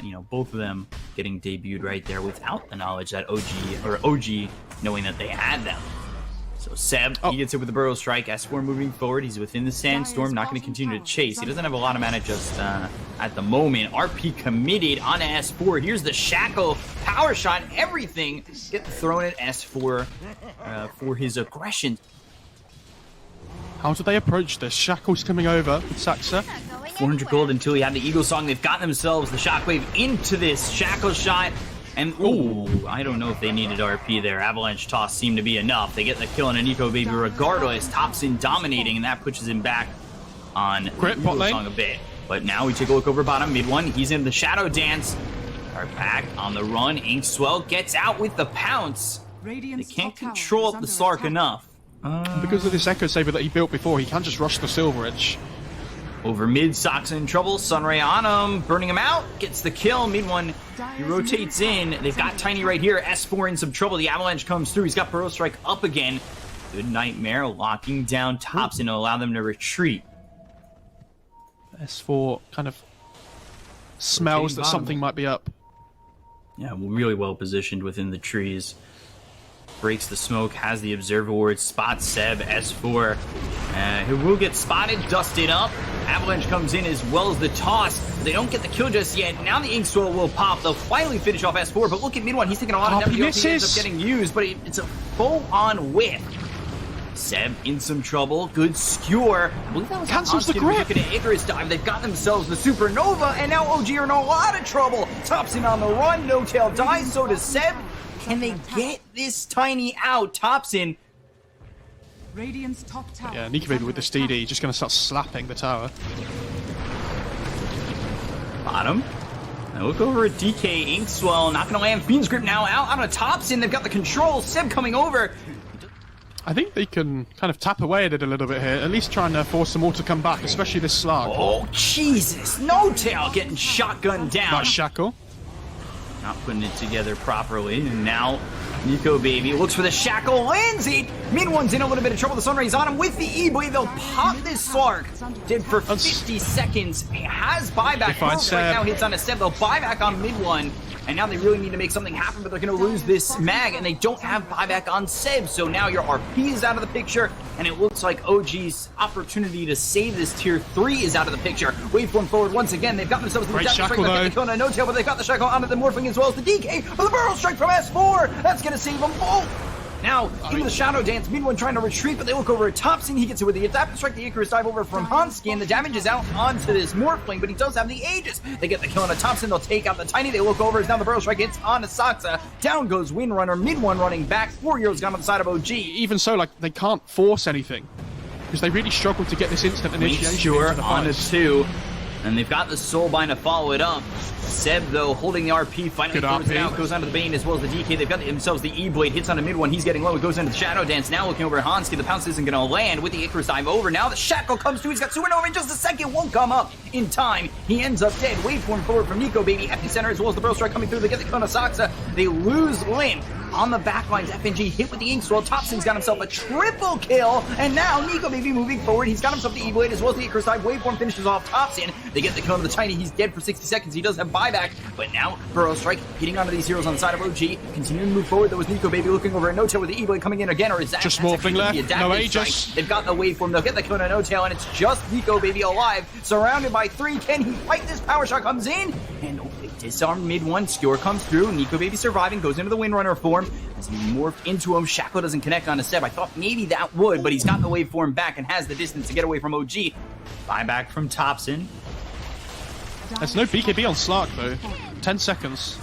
You know, both of them getting debuted right there without the knowledge that OG knowing that they had them. So Seb, he gets it with the Burrow Strike. S4 moving forward. He's within the Sandstorm. Not going to continue to chase. He doesn't have a lot of mana just at the moment. RP committed on S4. Here's the Shackle. Power Shot. Everything gets thrown at S4 for his aggression. How do they approach this? Shackle's coming over with Saksa. 400 gold until he had the Eagle Song. They've got themselves the Shockwave into this Shackle Shot. And, ooh, I don't know if they needed RP there. Avalanche toss seemed to be enough. They get the kill on a Nico Baby regardless. Topson dominating, and that pushes him back on Crit, bot lane. Song a bit. But now we take a look over bottom, mid one. He's in the Shadow Dance. Are back on the run. Inkswell gets out with the pounce. They can't control the Slark enough. Because of this Echo Saber that he built before, he can't just rush the Silver Edge. Over mid, Sox in trouble. Sunray on him, burning him out. Gets the kill. Mid one, he rotates in. They've got Tiny right here. S4 in some trouble. The Avalanche comes through. He's got Burrow Strike up again. Good Nightmare locking down Topson to allow them to retreat. S4 kind of smells that something might be up. Yeah, really well positioned within the trees. Breaks the smoke, has the Observer Ward, spots Seb, S4, who will get spotted, dusted up. Avalanche comes in as well as the toss. They don't get the kill just yet. Now the Inkswell will pop. They'll finally finish off S4, but look at mid one. He's taking a lot of damage. He ends up getting used, but it's a full-on whiff. Seb in some trouble. Good skewer. I believe that was cancels the grip. An Icarus dive. They've got themselves the Supernova, and now OG are in a lot of trouble. Topson on the run. No tail dies. So does Seb. Can they get this Tiny out? Topson. Radiant's top tower. Yeah, Nico Baby with the steedy, just going to start slapping the tower. Bottom. Now look over at DK. Inkswell not going to land. Fiend's Grip now out on Topson. They've got the control. Seb coming over. I think they can kind of tap away at it a little bit here, at least trying to force them all to come back, especially this Slark. Oh, Jesus. No tail getting shotgunned down. That Shackle. Not putting it together properly, and now Nico Baby looks for the Shackle, lands it! Mid one's in a little bit of trouble, the Sunrays on him with the E-Blade, they'll pop this Slark. Did for 50 seconds, he has buyback, right now hits on a Seb, they'll buy back on mid one, and now they really need to make something happen, but they're going to lose this mag, and they don't have buyback on Seb, so now your RP is out of the picture, and it looks like OG's opportunity to save this tier 3 is out of the picture. Waveform forward once again, they've got themselves the Shackle though. The no tail, but they've got the Shackle onto the Morphling as well as the DK, but the Burrow Strike from S4, that's going to save them both. Now, into the Shadow Dance, mid one trying to retreat, but they look over at Topson. He gets it with the Adaptive Strike, the Icarus dive over from Hanskin. The damage is out onto this Morphling, but he does have the Aegis. They get the kill on a Topson. They'll take out the Tiny. They look over as now the Burrow Strike hits on Saxa. Down goes Windrunner. Mid one running back. 4 Euros gone on the side of OG. Even so, like, they can't force anything, because they really struggle to get this instant initiation Sure into the on a fight. 2. And they've got the Soulbind to follow it up. Seb, though, holding the RP, finally throws it out, goes onto the Bane as well as the DK. They've got themselves the E-Blade, hits on a mid one. He's getting low, it goes into the Shadow Dance. Now looking over at Hansky, the pounce isn't going to land with the Icarus dive over. Now the Shackle comes through, he's got Supernova in just a second, won't come up in time. He ends up dead. Waveform forward from Nico Baby, Epicenter as well as the Burrow Strike coming through. They get the Kona Saxa. They lose Limp. On the backlines, FNG hit with the Inkswell. Topson's got himself a triple kill, and now Nico Baby moving forward. He's got himself the E-Blade as well as the Icarus dive. Waveform finishes off Topson. They get the kill on the Tiny. He's dead for 60 seconds. He does have buyback, but now Burrow Strike getting onto these heroes on the side of OG. Continuing to move forward. There was Nico Baby looking over at No-Tail with the E-Blade coming in again, or is that just Morphling left? No Aegis. They've got the Waveform. They'll get the kill on No-Tail, and it's just Nico Baby alive, surrounded by 3. Can he fight this? Power Shot comes in, and they disarm mid one. Skewer comes through. Nico Baby surviving, goes into the Windrunner form. As he morphed into him, Shackle doesn't connect on a Seb. I thought maybe that would, but he's got the Waveform back and has the distance to get away from OG. Buyback from Topson. There's no BKB on Slark though. 10 seconds.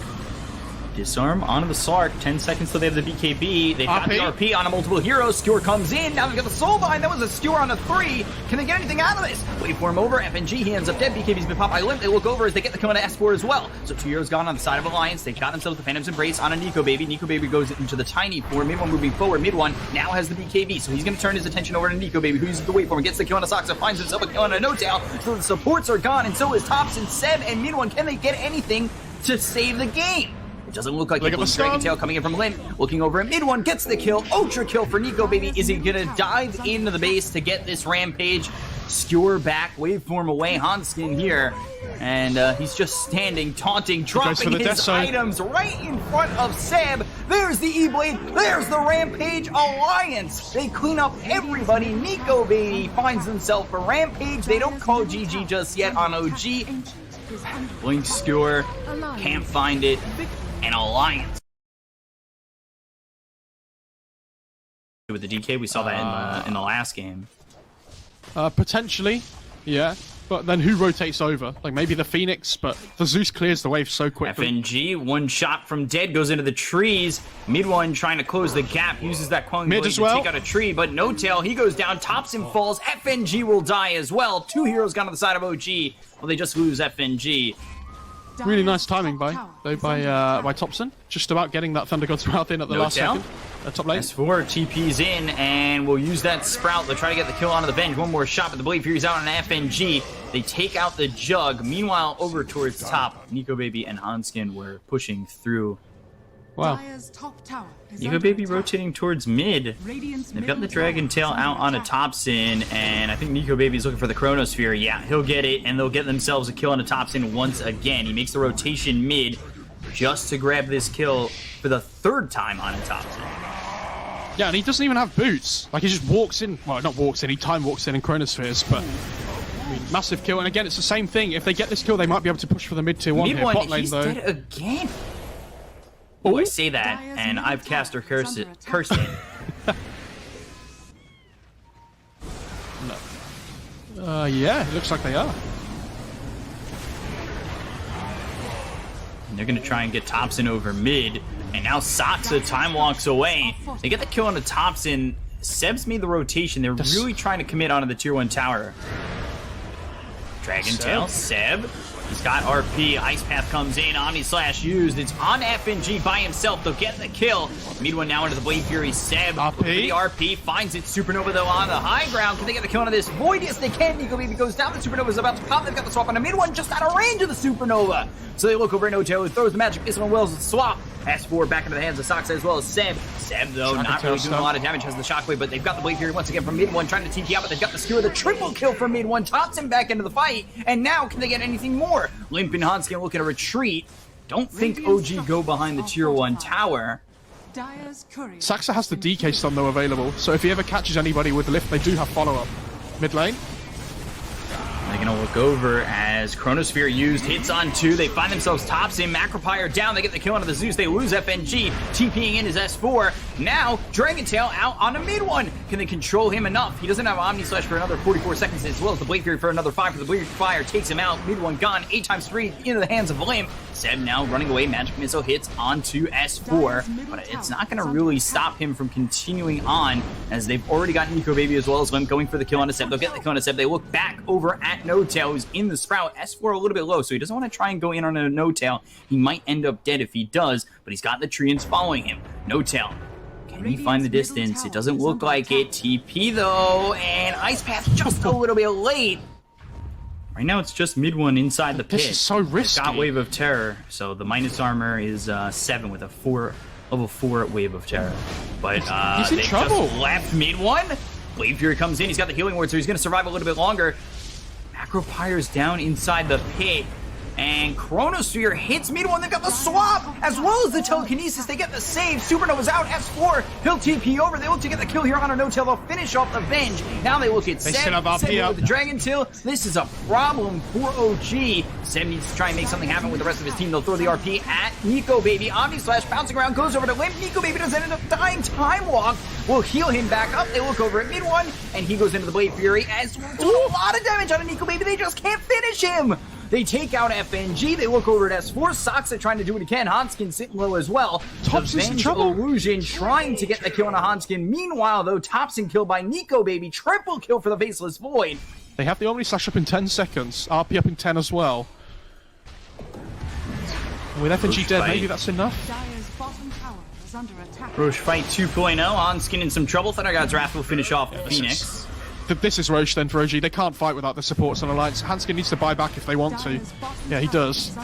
Disarm onto the Slark. 10 seconds till they have the BKB. They've got the RP on a multiple hero. Skewer comes in. Now they've got the Soulbind. That was a Skewer on a 3. Can they get anything out of this? Waveform over. FNG. He ends up dead. BKB's been popped by Limp. They look over as they get the kill on S4 as well. So 2 heroes gone on the side of Alliance. They've got themselves the Phantom's Embrace on a Nico Baby. Nico Baby goes into the Tiny form. Mid one moving forward. Mid one now has the BKB. So he's going to turn his attention over to Nico Baby, who uses the Waveform. Gets the kill on a Saxa. Finds himself a kill on a No-Tail. So the supports are gone, and so is Topson, Seb, and Mid one. Can they get anything to save the game? Doesn't look like it. Dragon Tail coming in from Limp. Looking over at mid one, gets the kill. Ultra kill for Nico Baby. Is he gonna dive into the base to get this Rampage? Skewer back, Waveform away. Hanskin here. And he's just standing, taunting, dropping his items right in front of Seb. There's the E-Blade. There's the Rampage Alliance. They clean up everybody. Nico Baby finds himself a Rampage. They don't call GG just yet on OG. Blink Skewer. Can't find it. An Alliance with the DK. We saw that in the last game. Potentially, yeah. But then who rotates over? Like maybe the Phoenix, but the Zeus clears the wave so quickly. FNG, one shot from dead, goes into the trees. Mid one trying to close the gap, uses that Quelling Blade to take out a tree, but no tail. He goes down, Thompson falls. FNG will die as well. 2 heroes gone to the side of OG. Well, they just lose FNG. Really nice timing by Thompson. Just about getting that Thunder God's Wrath in at the last second. Top lane. S4 TP's in, and we'll use that Sprout. They'll try to get the kill onto the Venge. One more shot, but the Blade Fury's out on FNG. They take out the Jug. Meanwhile, over towards top, Nico Baby and Hanskin were pushing through. Wow. Nico Baby rotating towards mid. They've got the Dragon Tail out on a Thompson, and I think Nico Baby's looking for the Chronosphere. Yeah, he'll get it, and they'll get themselves a kill on a Thompson once again. He makes the rotation mid just to grab this kill for the 3rd time on a Thompson. Yeah, and he doesn't even have boots. Like, he just walks in. Well, not walks in, he time walks in Chronospheres, but I mean, massive kill. And again, it's the same thing. If they get this kill, they might be able to push for the mid-tier 1 here. Bot lane, he's though. dead again. Oh, I say that, and I've cast or cursed it. No. Yeah, it looks like they are. And they're going to try and get Thompson over mid. And now Saksa time walks away. They get the kill on the Thompson. Seb's made the rotation. They're really trying to commit onto the tier 1 tower. Dragon Tail, Seb. He's got RP. Ice Path comes in. Omni Slash used. It's on FNG by himself. They'll get the kill. Mid one now into the Blade Fury. Seb. The RP finds it. Supernova, though, on the high ground. Can they get the kill onto this? Void? Yes, they can. Nico Baby goes down. The Supernova's about to pop. They've got the swap on the mid one just out of range of the Supernova. So they look over at No-Tail, who throws the magic missile on Wells with the swap. S4 back into the hands of Saksa as well as Seb. Seb, though, not really doing a lot of damage, has the Shockwave, but they've got the Blade Fury once again from mid one, trying to TP out, but they've got the skewer, the triple kill from mid one, Thompson back into the fight, and now can they get anything more? Limp and Hanskin looking to retreat. Don't think OG go behind the tier 1 tower. Saksa has the DK stun, though, available, so if he ever catches anybody with lift, they do have follow-up. Mid lane. They're going to look over as Chronosphere used, hits on 2. They find themselves Thompson, Macropyre down. They get the kill onto the Zeus. They lose FNG. TPing in is S4. Now, Dragon Tail out on a mid one. Can they control him enough? He doesn't have Omni Slash for another 44 seconds, as well as the Blade Fury for another 5. For the Blade Fire takes him out. Mid one gone. 8 times 3 into the hands of Limp. Seb now running away. Magic Missile hits onto S4. But it's not going to really stop him from continuing on, as they've already got Nico Baby as well as Limp going for the kill on Seb. They'll get the kill on Seb. They look back over at No-Tail, who's in the Sprout. S4 a little bit low, so he doesn't want to try and go in on a No-Tail. He might end up dead if he does, but he's got the Treants following him. No-Tail. Can he find the distance? It doesn't look like it. TP, though, and Ice Path just a little bit late. Right now, it's just mid one inside the pit. This is so risky. Got Wave of Terror, so the minus armor is 7 with a level 4 Wave of Terror. But he's in trouble. Just left mid one. Blade Fury comes in. He's got the healing ward, so he's going to survive a little bit longer. Macropyre's down inside the pit. And Chronosphere hits mid one. They've got the swap as well as the telekinesis. They get the save. Supernova's out. S4. He'll TP over. They look to get the kill here on a No-Tail. They'll finish off the Venge. Now they look at Seb. Seb with the Dragon Tail. This is a problem for OG. Seb needs to try and make something happen with the rest of his team. They'll throw the RP at Nico Baby. Omni Slash bouncing around, goes over to Limp. Nico Baby doesn't end up dying. Time Walk will heal him back up. They look over at mid one, and he goes into the Blade Fury as do a lot of damage on a Nico Baby. They just can't finish him. They take out FNG. They look over at S4. Saksa trying to do it again. Hanskin sitting low as well. Thompson's in trouble. Illusion trying to get the kill on a Hanskin. Meanwhile, though, Thompson killed by Nico Baby. Triple kill for the Faceless Void. They have the Omni Slash up in 10 seconds. RP up in 10 as well. With FNG dead, maybe that's enough. Roche fight 2.0. Hanskin in some trouble. Thunder God's Wrath will finish off the Phoenix. This is Roche then for OG. They can't fight without the supports on Alliance. Hanskin needs to buy back if they want to. Yeah, he does.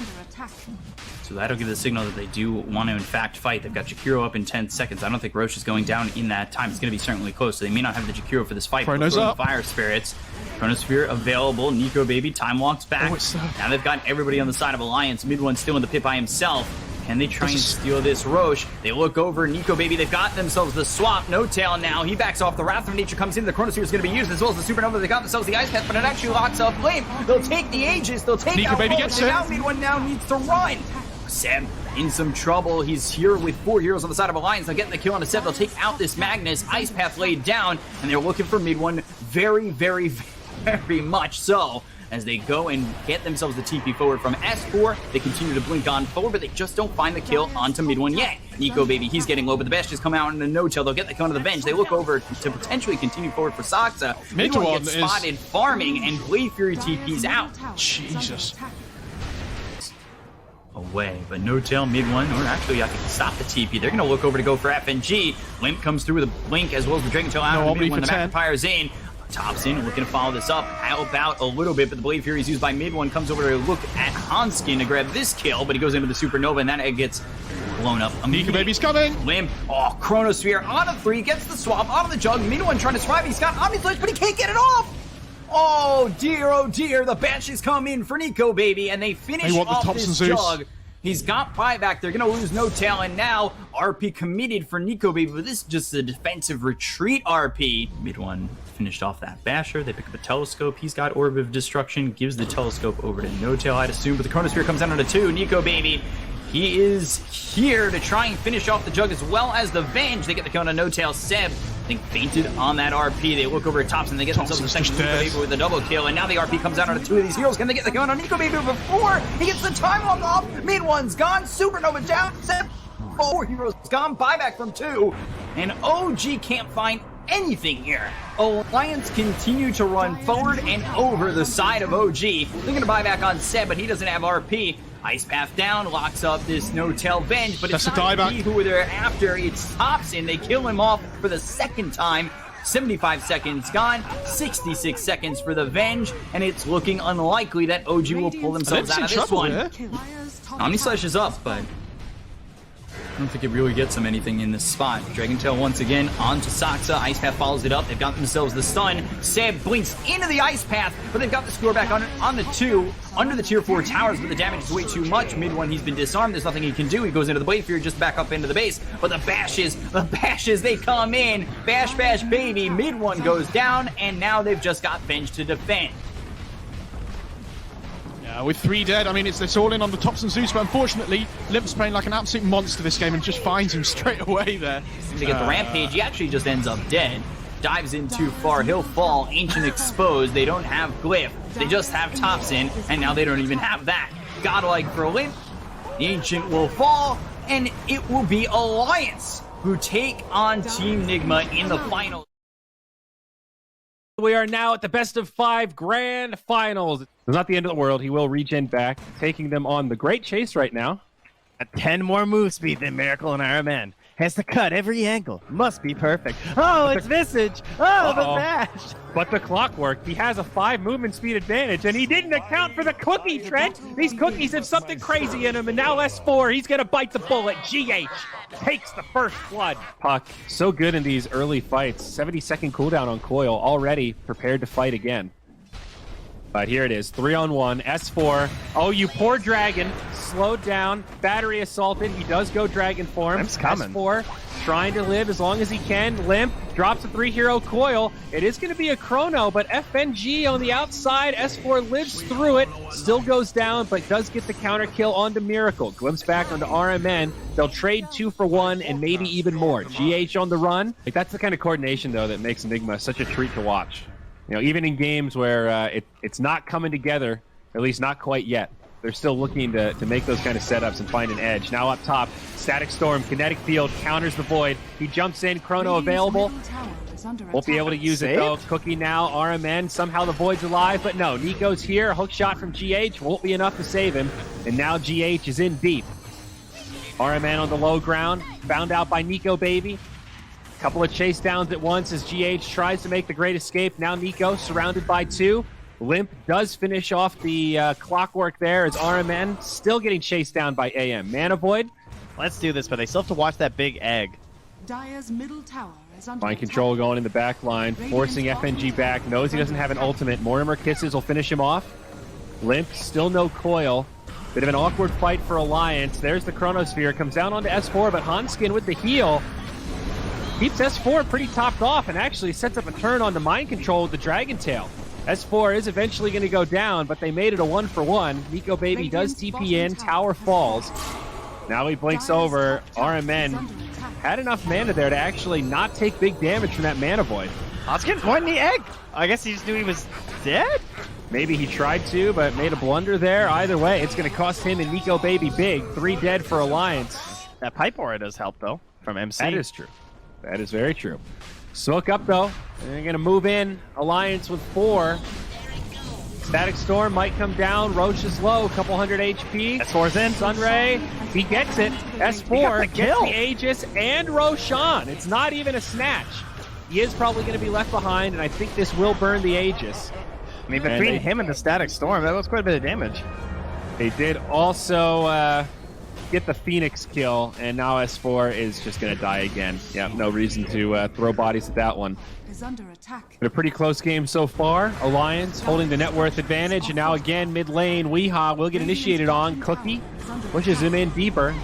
So that'll give the signal that they do want to, in fact, fight. They've got Jakiro up in 10 seconds. I don't think Roche is going down in that time. It's going to be certainly close, so they may not have the Jakiro for this fight. Chrono's up. Fire Spirits. Chronosphere available. Nico Baby. Time walks back. Now they've got everybody on the side of Alliance. Mid one still in the pit by himself. Can they try and steal this Roche? They look over. Nico Baby, they've got themselves the swap. No-Tail now. He backs off. The Wrath of Nature comes in. The Chronosphere is going to be used as well as the Supernova. They got themselves the Ice Path, but it actually locks up Flame. They'll take the Aegis. They'll take Nico out Baby Roche. gets They it. now need one now needs to run. Seb in some trouble. He's here with 4 heroes on the side of Alliance. They'll get the kill on a Seb. They'll take out this Magnus. Ice Path laid down, and they're looking for mid one very, very, very much so. as they go and get themselves the TP forward from S4. They continue to blink on forward, but they just don't find the kill onto mid one yet. Nico Baby, he's getting low, but the Bash just come out in a no-tail. They'll get the kill on the Venge. They look over to potentially continue forward for Saksa. Mid one gets spotted farming, and Blade Fury TP's out. Jesus. Away, but no tail mid one, or actually I can stop the TP. They're gonna look over to go for FNG. Limp comes through with a blink as well as the Dragon Tail out. Mid one, the Magnifier Zane tops in, looking to follow this up, help out a little bit, but the Blade Fury is used by mid one, comes over to look at Hanskin to grab this kill, but he goes into the Supernova, and that egg gets blown up. Nico Baby's coming! Limp, oh, Chronosphere on a 3, gets the swap out of the jug. Mid one trying to survive, he's got Omni Flash, but he can't get it off! Oh dear, the Bashes come in for Nico Baby, and they finish off this jug. He's got buyback, they're gonna lose no tail, and now RP committed for Nico Baby, but this is just a defensive retreat RP. Mid one finished off that Basher, they pick up a Telescope, he's got Orb of Destruction, gives the Telescope over to no tail, I'd assume, but the Chronosphere comes down to 2, Nico Baby. He is here to try and finish off the jug as well as the Venge. They get the kill on a no-tail. Seb, I think, fainted on that RP. They look over at Thompson. They get themselves a second Nico Baby with a double kill. And now the RP comes out on 2 of these heroes. Can they get the kill on Nico Baby before he gets the time lock off? Mid one's gone. Supernova down. Seb, 4 heroes gone. Buyback from 2. And OG can't find anything here. Alliance continue to run forward and over the side of OG. They're going to buy back on Seb, but he doesn't have RP. Ice Path down, locks up this no-tail Venge, but it's not he who they're after, it's Thompson. They kill him off for the second time. 75 seconds gone, 66 seconds for the Venge, and it's looking unlikely that OG will pull themselves out of this one. Omni Slash is up, but I don't think it really gets them anything in this spot. Dragon Tail once again onto Saksa. Ice Path follows it up. They've got themselves the stun. Seb blinks into the Ice Path, but they've got the score back on the 2 under the tier 4 towers, but the damage is way too much. Mid one, he's been disarmed. There's nothing he can do. He goes into the Blade Fury just back up into the base, but the Bashes, they come in. Bash, baby. Mid one goes down, and now they've just got Venge to defend. With 3 dead, I mean, it's all in on the Thompson Zeus, but unfortunately, Limp's playing like an absolute monster this game and just finds him straight away there. To get the Rampage, he actually just ends up dead. Dives in too far, he'll fall. Ancient exposed, they don't have Glyph, they just have Thompson, and now they don't even have that. Godlike for Limp, the Ancient will fall, and it will be Alliance who take on Team Nigma in the final. We are now at the best of 5 grand finals. It's not the end of the world. He will regen back, taking them on the great chase right now. At 10 more move speed than Miracle and RMN. Has to cut every angle. Must be perfect. Oh, it's Visage. Oh, the Bash. But the clockwork, he has a 5 movement speed advantage, and he didn't account for the cookie, Trent. These cookies have something crazy in them, and now S4, he's going to bite the bullet. GH takes the first blood. Puck, so good in these early fights. 70-second cooldown on Coil, already prepared to fight again. But here it is, 3-on-1, S4. Oh, you poor dragon. Slowed down, battery assaulted. He does go dragon form. Limp's coming. S4 trying to live as long as he can. Limp drops a 3-hero coil. It is going to be a chrono, but FNG on the outside. S4 lives through it, still goes down, but does get the counter kill onto Miracle. Glimpse back onto RMN. They'll trade 2 for 1 and maybe even more. GH on the run. Like, that's the kind of coordination, though, that makes Nigma such a treat to watch. You know, even in games where it's not coming together, at least not quite yet, they're still looking to make those kind of setups and find an edge. Now up top, Static Storm, Kinetic Field, counters the Void. He jumps in, Chrono available. Won't be able to use it, though. Cookie now, RMN, somehow the Void's alive, but no, Nico's here. Hook shot from GH won't be enough to save him, and now GH is in deep. RMN on the low ground, found out by Nico Baby. Couple of chase downs at once as GH tries to make the great escape. Now Nico surrounded by 2. Limp does finish off the clockwork there as RMN still getting chased down by AM. Mana Void. Let's do this, but they still have to watch that big egg. Dire's middle tower is under Mind control going in the back line, forcing FNG back. Knows he doesn't have an ultimate. Mortimer Kisses will finish him off. Limp, still no coil. Bit of an awkward fight for Alliance. There's the Chronosphere. Comes down onto S4, but Hanskin with the heal keeps S4 pretty topped off and actually sets up a turn on the mind control with the Dragon Tail. S4 is eventually going to go down, but they made it a 1-for-1. Nico Baby does TP in, tower falls. Now he blinks over. RMN had enough mana there to actually not take big damage from that Mana Void. Hanskin pointing the egg. I guess he just knew he was dead? Maybe he tried to, but made a blunder there. Either way, it's going to cost him and Nico Baby big. 3 dead for Alliance. That pipe aura does help, though, from MC. That is true. That is very true. Smoke up, though. They're going to move in. Alliance with 4. Static Storm might come down. Roche is low, a couple hundred HP. S4's in. Sunray, he gets it. S4 the gets kill. the Aegis and Roshan. It's not even a snatch. He is probably going to be left behind, and I think this will burn the Aegis. I mean, between him and the Static Storm, that was quite a bit of damage. They did also get the Phoenix kill, and now S4 is just going to die again. Yeah, no reason to throw bodies at that one. Is under attack. But a pretty close game so far. Alliance holding the net worth advantage, and now again mid lane, Weehaw will get initiated on. Cookie pushes him in deeper.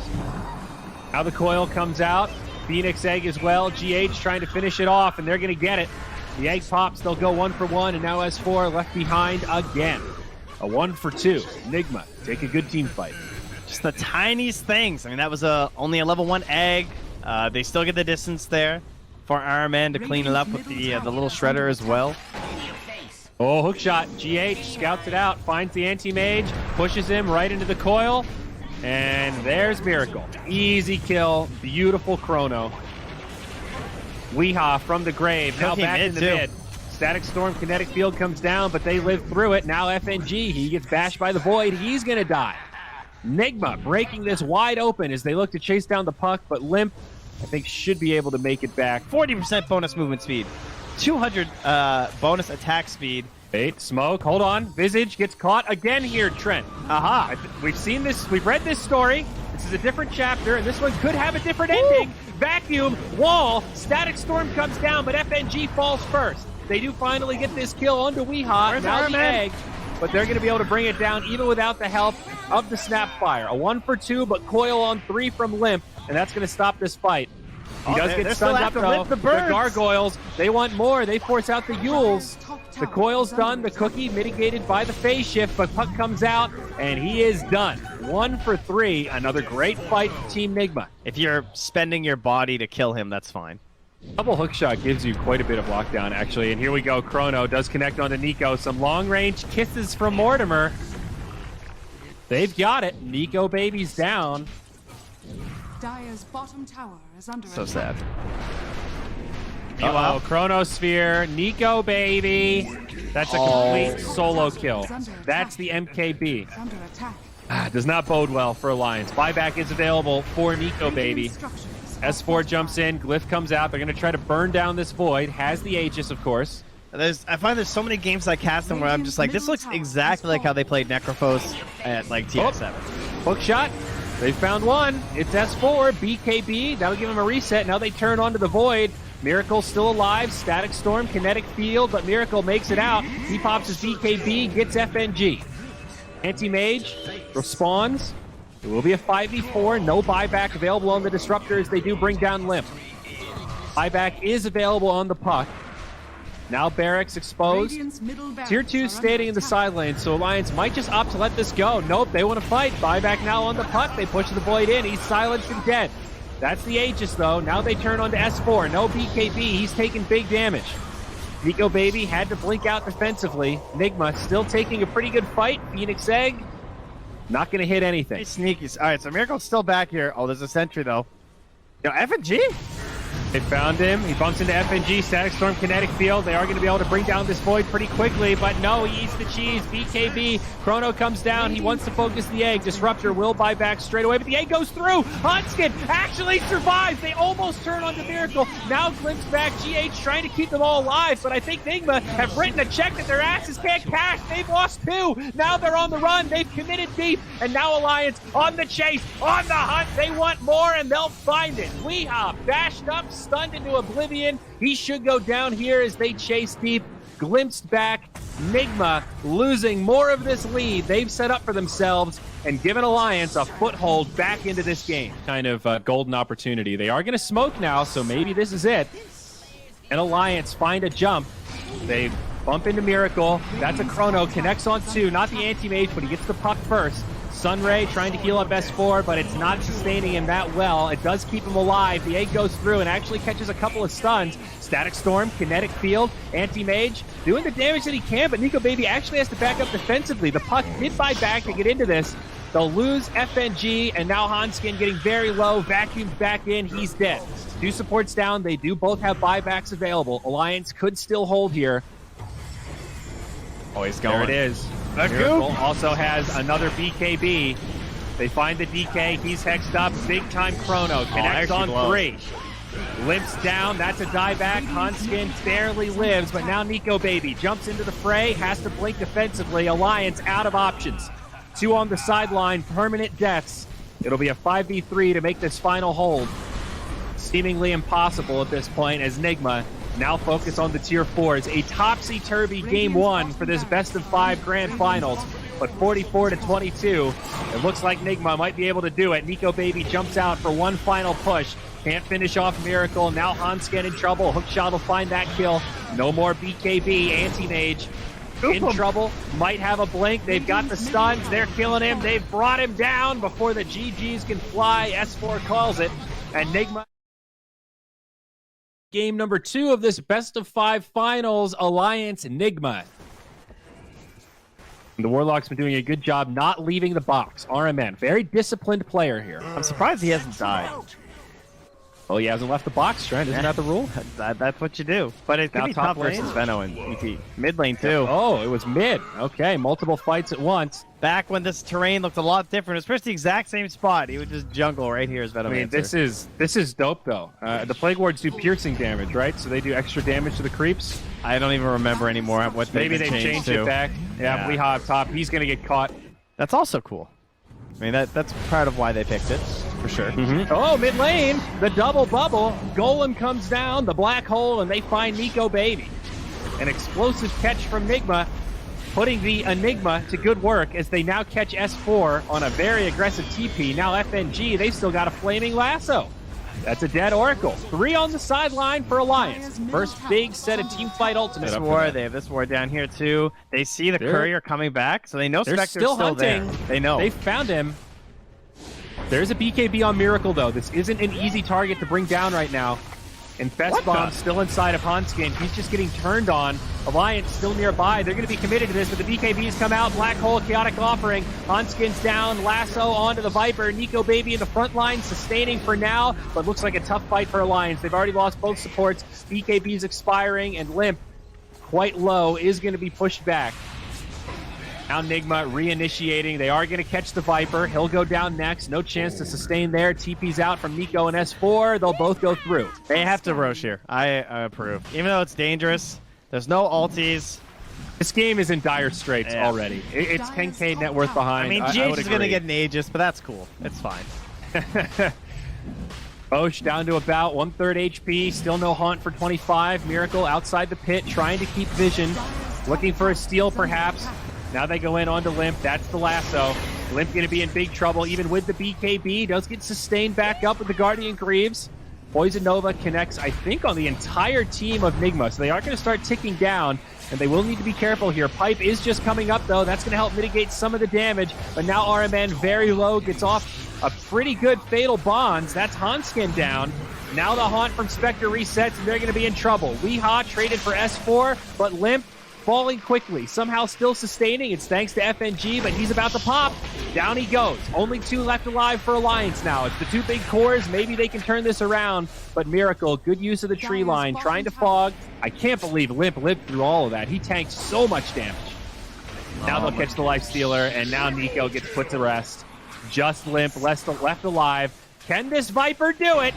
Now the coil comes out. Phoenix egg as well. GH trying to finish it off, and they're going to get it. The egg pops, they'll go 1 for 1, and now S4 left behind again. A 1 for 2. Nigma, take a good team fight. Just the tiniest things. I mean, that was only a level 1 egg. They still get the distance there for Iron Man to clean it up with the little shredder as well. Oh, hook shot. GH scouts it out, finds the anti-mage, pushes him right into the coil, and there's Miracle. Easy kill, beautiful chrono. Weehaw from the grave, now back in the mid. Static Storm kinetic field comes down, but they live through it. Now FNG, he gets bashed by the Void. He's going to die. Nigma breaking this wide open as they look to chase down the puck, but Limp, I think, should be able to make it back. 40% bonus movement speed. 200 bonus attack speed. Wait, smoke, hold on. Visage gets caught again here, Trent. Aha, we've seen this, we've read this story. This is a different chapter, and this one could have a different ending. Vacuum, wall, Static Storm comes down, but FNG falls first. They do finally get this kill onto Weehaw. Now the egg, but they're going to be able to bring it down even without the help of the Snapfire. A 1 for 2, but coil on 3 from Limp, and that's going to stop this fight. He does get stunned up, though. The Gargoyles, they want more. They force out the Yules. The coil's done. The cookie mitigated by the phase shift, but puck comes out, and he is done. 1 for 3. Another great fight for Team Nigma. If you're spending your body to kill him, that's fine. Double hook shot gives you quite a bit of lockdown, actually. And here we go. Chrono does connect onto Nico. Some long-range kisses from Mortimer. They've got it. Nico Baby's down. Dire's bottom tower is under So attack. sad. Uh-oh, Chronosphere, Nico Baby. That's a complete solo kill. That's the MKB. Is under attack. Does not bode well for Alliance. Buyback is available for Nico Baby. Instructions. S4 jumps in, Glyph comes out. They're going to try to burn down this Void. Has the Aegis, of course. I find there's so many games I cast them where I'm just like, this looks exactly like how they played Necrophos at like TX7. Hook shot. They found one. It's S4, BKB. That'll give him a reset. Now they turn onto the Void. Miracle still alive. Static Storm, kinetic field, but Miracle makes it out. He pops his BKB, gets FNG. Anti-Mage respawns. It will be a 5v4. No buyback available on the Disruptors. They do bring down Limp. Buyback is available on the puck. Now Barracks exposed. Radiant's middle barracks Tier 2 are standing in the under side lane, so Alliance might just opt to let this go. Nope, they want to fight. Buyback now on the puck. They push the Void in. He's silenced and dead. That's the Aegis, though. Now they turn on to S4. No BKB. He's taking big damage. Nico Baby had to blink out defensively. Nigma still taking a pretty good fight. Phoenix Egg, not going to hit anything. Hey, sneaky. All right, so Miracle's still back here. Oh, there's a sentry, though. Yo, FNG? They found him. He bumps into FNG, Static Storm, kinetic field. They are going to be able to bring down this Void pretty quickly, but no, he eats the cheese. BKB, Chrono comes down. He wants to focus the egg. Disruptor will buy back straight away, but the egg goes through. Huntskin actually survives. They almost turn on the Miracle. Now glimpse back. GH trying to keep them all alive, but I think Nigma have written a check that their asses can't cash. They've lost 2. Now they're on the run. They've committed deep, and now Alliance on the chase, on the hunt. They want more, and they'll find it. Weehaw bashed up, stunned into oblivion. He should go down here as they chase deep. Glimpsed back. Nigma losing more of this lead they've set up for themselves and given Alliance a foothold back into this game. Kind of golden opportunity. They are going to smoke now, so maybe this is it. And Alliance find a jump. They bump into Miracle. That's a Chrono. Connects on 2. Not the anti-mage, but he gets the puck first. Sunray trying to heal up S4, but it's not sustaining him that well. It does keep him alive. The egg goes through and actually catches a couple of stuns. Static Storm, Kinetic Field, Anti-Mage, doing the damage that he can, but Nico Baby actually has to back up defensively. The puck did buy back to get into this. They'll lose FNG, and now Hanskin getting very low, vacuums back in, he's dead. 2 supports down, they do both have buybacks available. Alliance could still hold here. Oh, he's going. There it is. Miracle also has another BKB. They find the DK, he's hexed up, big time chrono, connects on 3. Limps down, that's a dieback. Hanskin barely lives, but now Nico Baby jumps into the fray, has to blink defensively. Alliance out of options. 2 on the sideline, permanent deaths. It'll be a 5v3 to make this final hold. Seemingly impossible at this point as Nigma now focus on the tier 4s. A topsy-turvy game 1 for this best-of-5 grand finals, but 44-22. It looks like Nigma might be able to do it. Nico Baby jumps out for one final push. Can't finish off Miracle. Now Hanskin in trouble. Hookshot will find that kill. No more BKB. Anti-Mage in trouble. Might have a blink. They've got the stuns. They're killing him. They've brought him down before the GGs can fly. S4 calls it. And Nigma... Game number 2 of this best-of-5 finals, Alliance Nigma. The Warlock's been doing a good job not leaving the box. RMN, very disciplined player here. I'm surprised he hasn't died. Oh, he hasn't left the box, Trent. Isn't that the rule? That's what you do. But it could Now be top tough lane? versus Veno and ET. Mid lane, too. Oh, it was mid. Okay, multiple fights at once. Back when this terrain looked a lot different, especially the exact same spot, he would just jungle right here as Veno. I mean, this is dope, though. The Plague Wards do piercing damage, right? So they do extra damage to the creeps. I don't even remember anymore what Maybe they've changed it back. Yeah, Weeha up top. He's going to get caught. That's also cool. I mean, that's part of why they picked it, for sure. Oh, mid lane, the double bubble. Golem comes down, the black hole, and they find Nico Baby. An explosive catch from Nigma, putting the Enigma to good work as they now catch S4 on a very aggressive TP. Now FNG, they've still got a flaming lasso. That's a dead Oracle. 3 on the sideline for Alliance. First big set of team fight ultimate. They have this ward down here too. They see the courier coming back, so they know They're Spectre's still hunting. there. They know. They found him. There's a BKB on Miracle, though. This isn't an easy target to bring down right now. And Festbomb still inside of Hanskin. He's just getting turned on. Alliance still nearby. They're going to be committed to this, but the BKBs come out. Black Hole, Chaotic Offering. Hanskin's down. Lasso onto the Viper. Nico Baby in the front line, sustaining for now, but looks like a tough fight for Alliance. They've already lost both supports. BKB's expiring, and Limp, quite low, is going to be pushed back. Now Nigma reinitiating. They are going to catch the Viper. He'll go down next. No chance to sustain there. TP's out from Nico and S4. They'll both go through. They have to Rosh here. I approve. Even though it's dangerous, there's no ultis. This game is in dire straits already. It's 10k net worth behind. I mean, GH is going to get an Aegis, but that's cool. It's fine. Osh down to about 1/3 HP. Still no haunt for 25. Miracle outside the pit, trying to keep vision. Looking for a steal, perhaps. Now they go in onto Limp. That's the lasso. Limp going to be in big trouble, even with the BKB. Does get sustained back up with the Guardian Greaves. Poison Nova connects, I think, on the entire team of Nigma. So they are going to start ticking down, and they will need to be careful here. Pipe is just coming up, though. That's going to help mitigate some of the damage. But now RMN very low, gets off a pretty good Fatal Bonds. That's Hanskin down. Now the Haunt from Spectre resets, and they're going to be in trouble. Weeha traded for S4, but Limp falling quickly, somehow still sustaining. It's thanks to FNG, but he's about to pop. Down he goes. Only 2 left alive for Alliance now. It's the 2 big cores. Maybe they can turn this around, but Miracle, good use of the tree line, trying to fog. I can't believe Limp lived through all of that. He tanked so much damage. Now they'll catch the Life Stealer, and now Nico gets put to rest. Just Limp left alive. Can this Viper do it?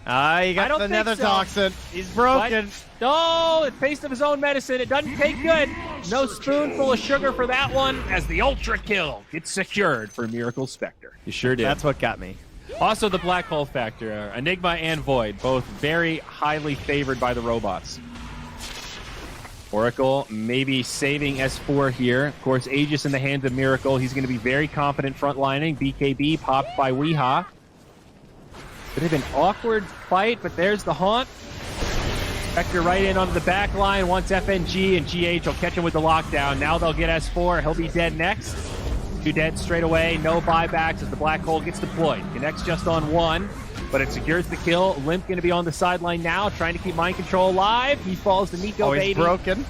You got another toxin. He's broken. No, it tastes of his own medicine. It doesn't take good. No spoonful of sugar for that one, as the Ultra Kill gets secured for Miracle Spectre. You sure did. That's what got me. Also, the Black Hole factor. Enigma and Void, both very highly favored by the robots. Oracle maybe saving S4 here. Of course, Aegis in the hands of Miracle. He's going to be very confident frontlining. BKB popped by Weeha. Could have been an awkward fight, but there's the Haunt. Spectre right in onto the back line. Once FNG and GH will catch him with the lockdown. Now they'll get S4. He'll be dead next. 2 dead straight away. No buybacks as the Black Hole gets deployed. Connects just on 1. but it secures the kill. Limp going to be on the sideline now, trying to keep Mind Control alive. He falls to Nico Oh, he's Baby. broken.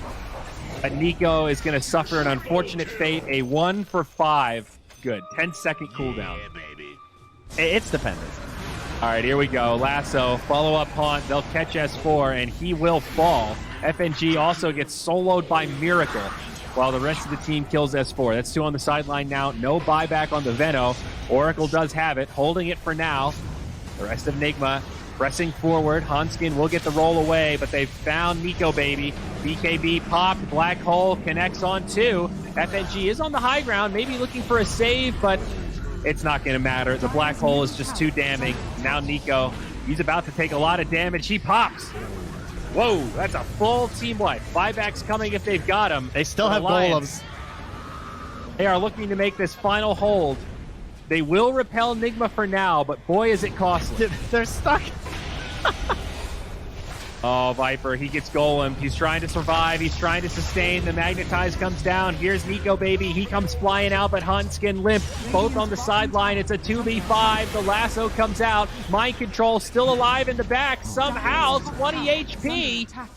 But Nico is going to suffer an unfortunate fate, a 1 for 5. Good, 10-second cooldown. It's dependent. All right, here we go. Lasso, follow-up haunt. They'll catch S4, and he will fall. FNG also gets soloed by Miracle, while the rest of the team kills S4. That's 2 on the sideline now. No buyback on the Veno. Oracle does have it, holding it for now. The rest of Nigma pressing forward. Hanskin will get the roll away, but they've found Nico Baby. BKB popped. Black Hole connects on 2. FNG is on the high ground, maybe looking for a save, but it's not going to matter. The Black Hole is just too damning. Now Nico, he's about to take a lot of damage. He pops. Whoa, that's a full team wipe. Buybacks coming if they've got him. They still have Alliance, golems. They are looking to make this final hold. They will repel Nigma for now, but boy, is it costly. They're stuck. Oh, Viper, he gets golem. He's trying to survive. He's trying to sustain. The Magnetize comes down. Here's Nico Baby. He comes flying out, but Hanskin Limp both on the sideline. It's a 2v5. The lasso comes out. Mind Control still alive in the back. Somehow, 20 HP.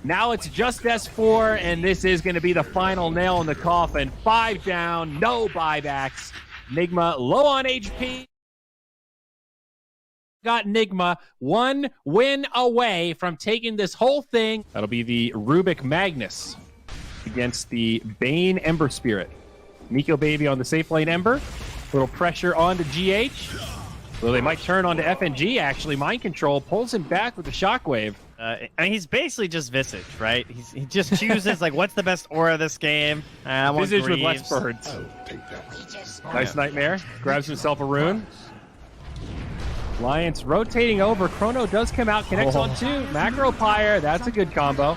Now it's just S4, and this is going to be the final nail in the coffin. 5 down, no buybacks. Nigma low on HP. Got Nigma 1 win away from taking this whole thing. That'll be the Rubik Magnus against the Bane Ember Spirit. Nico Baby on the safe lane Ember. Little pressure onto GH. Well, they might turn onto FNG, actually. Mind Control pulls him back with the Shockwave. I mean, he's basically just Visage, right? He just chooses, like, what's the best aura this game? I want Visage with Greaves. less birds. Nice Nightmare. Grabs himself a rune. Alliance rotating over. Chrono does come out, connects on 2. Macro Pyre, that's a good combo.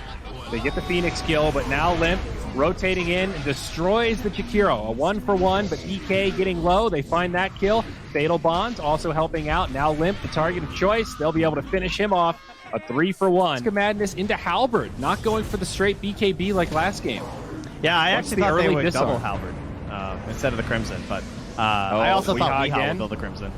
They get the Phoenix kill, but now Limp rotating in and destroys the Chikiro. A 1-for-1, but DK getting low. They find that kill. Fatal Bonds also helping out. Now Limp, the target of choice. They'll be able to finish him off. A 3-for-1. Madness into Halberd, not going for the straight BKB like last game. Yeah, I What's actually the thought they early would disarm? double Halberd instead of the Crimson, but I also thought Weehaw Weehaw again. would build the Crimson.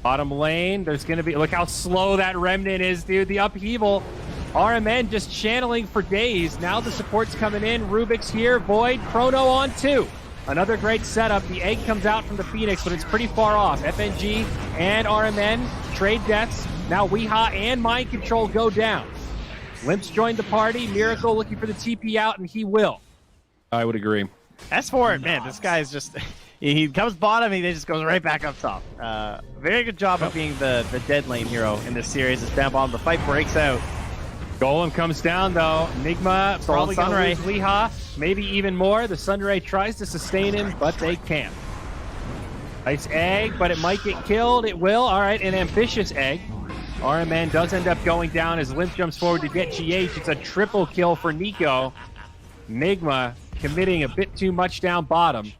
Bottom lane, there's going to be... Look how slow that Remnant is, dude. The upheaval. RMN just channeling for days. Now the support's coming in. Rubik's here. Void. Chrono on 2. Another great setup. The egg comes out from the Phoenix, but it's pretty far off. FNG and RMN trade deaths. Now Weehaw and Mind Control go down. Limp's joined the party. Miracle looking for the TP out, and he will. I would agree. S4, man, this guy is just... He comes bottom, he just goes right back up top. Very good job of being the dead lane hero in this series. It's down bottom. The fight breaks out. Golem comes down, though. Nigma probably going to lose Weehaw. Maybe even more. The Sunray tries to sustain him, but they can't. Nice egg, but it might get killed. It will. All right, an ambitious egg. RMN does end up going down as Limp jumps forward to get GH. It's a triple kill for Nico. Nigma committing a bit too much down bottom.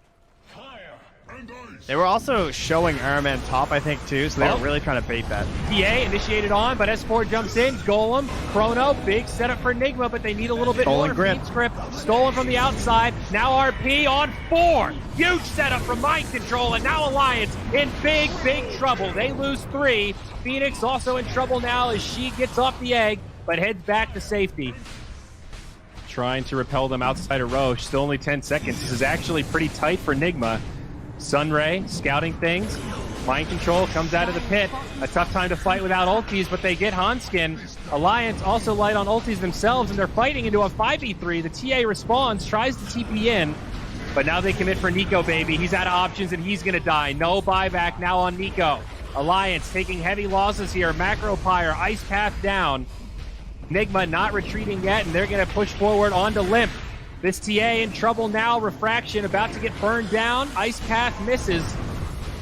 They were also showing Ironman top, I think, too, so they were really trying to bait that. PA initiated on, but S4 jumps in. Golem, Chrono, big setup for Nigma, but they need a little bit Stolen more. grip. Fiend script, stolen from the outside. Now RP on 4. Huge setup from Mind Control, and now Alliance in big, big trouble. They lose 3. Phoenix also in trouble now as she gets off the egg, but heads back to safety. Trying to repel them outside of Roche. Still only 10 seconds. This is actually pretty tight for Nigma. Sunray scouting things. Mind Control comes out of the pit. A tough time to fight without ultis, but they get Hanskin. Alliance also light on ultis themselves, and they're fighting into a 5v3. The TA responds, tries to TP in, but now they commit for Nico Baby. He's out of options, and he's going to die. No buyback now on Nico. Alliance taking heavy losses here. Macro Pyre, Ice Path down. Nigma not retreating yet, and they're going to push forward onto Limp. This TA in trouble now. Refraction about to get burned down. Ice Path misses,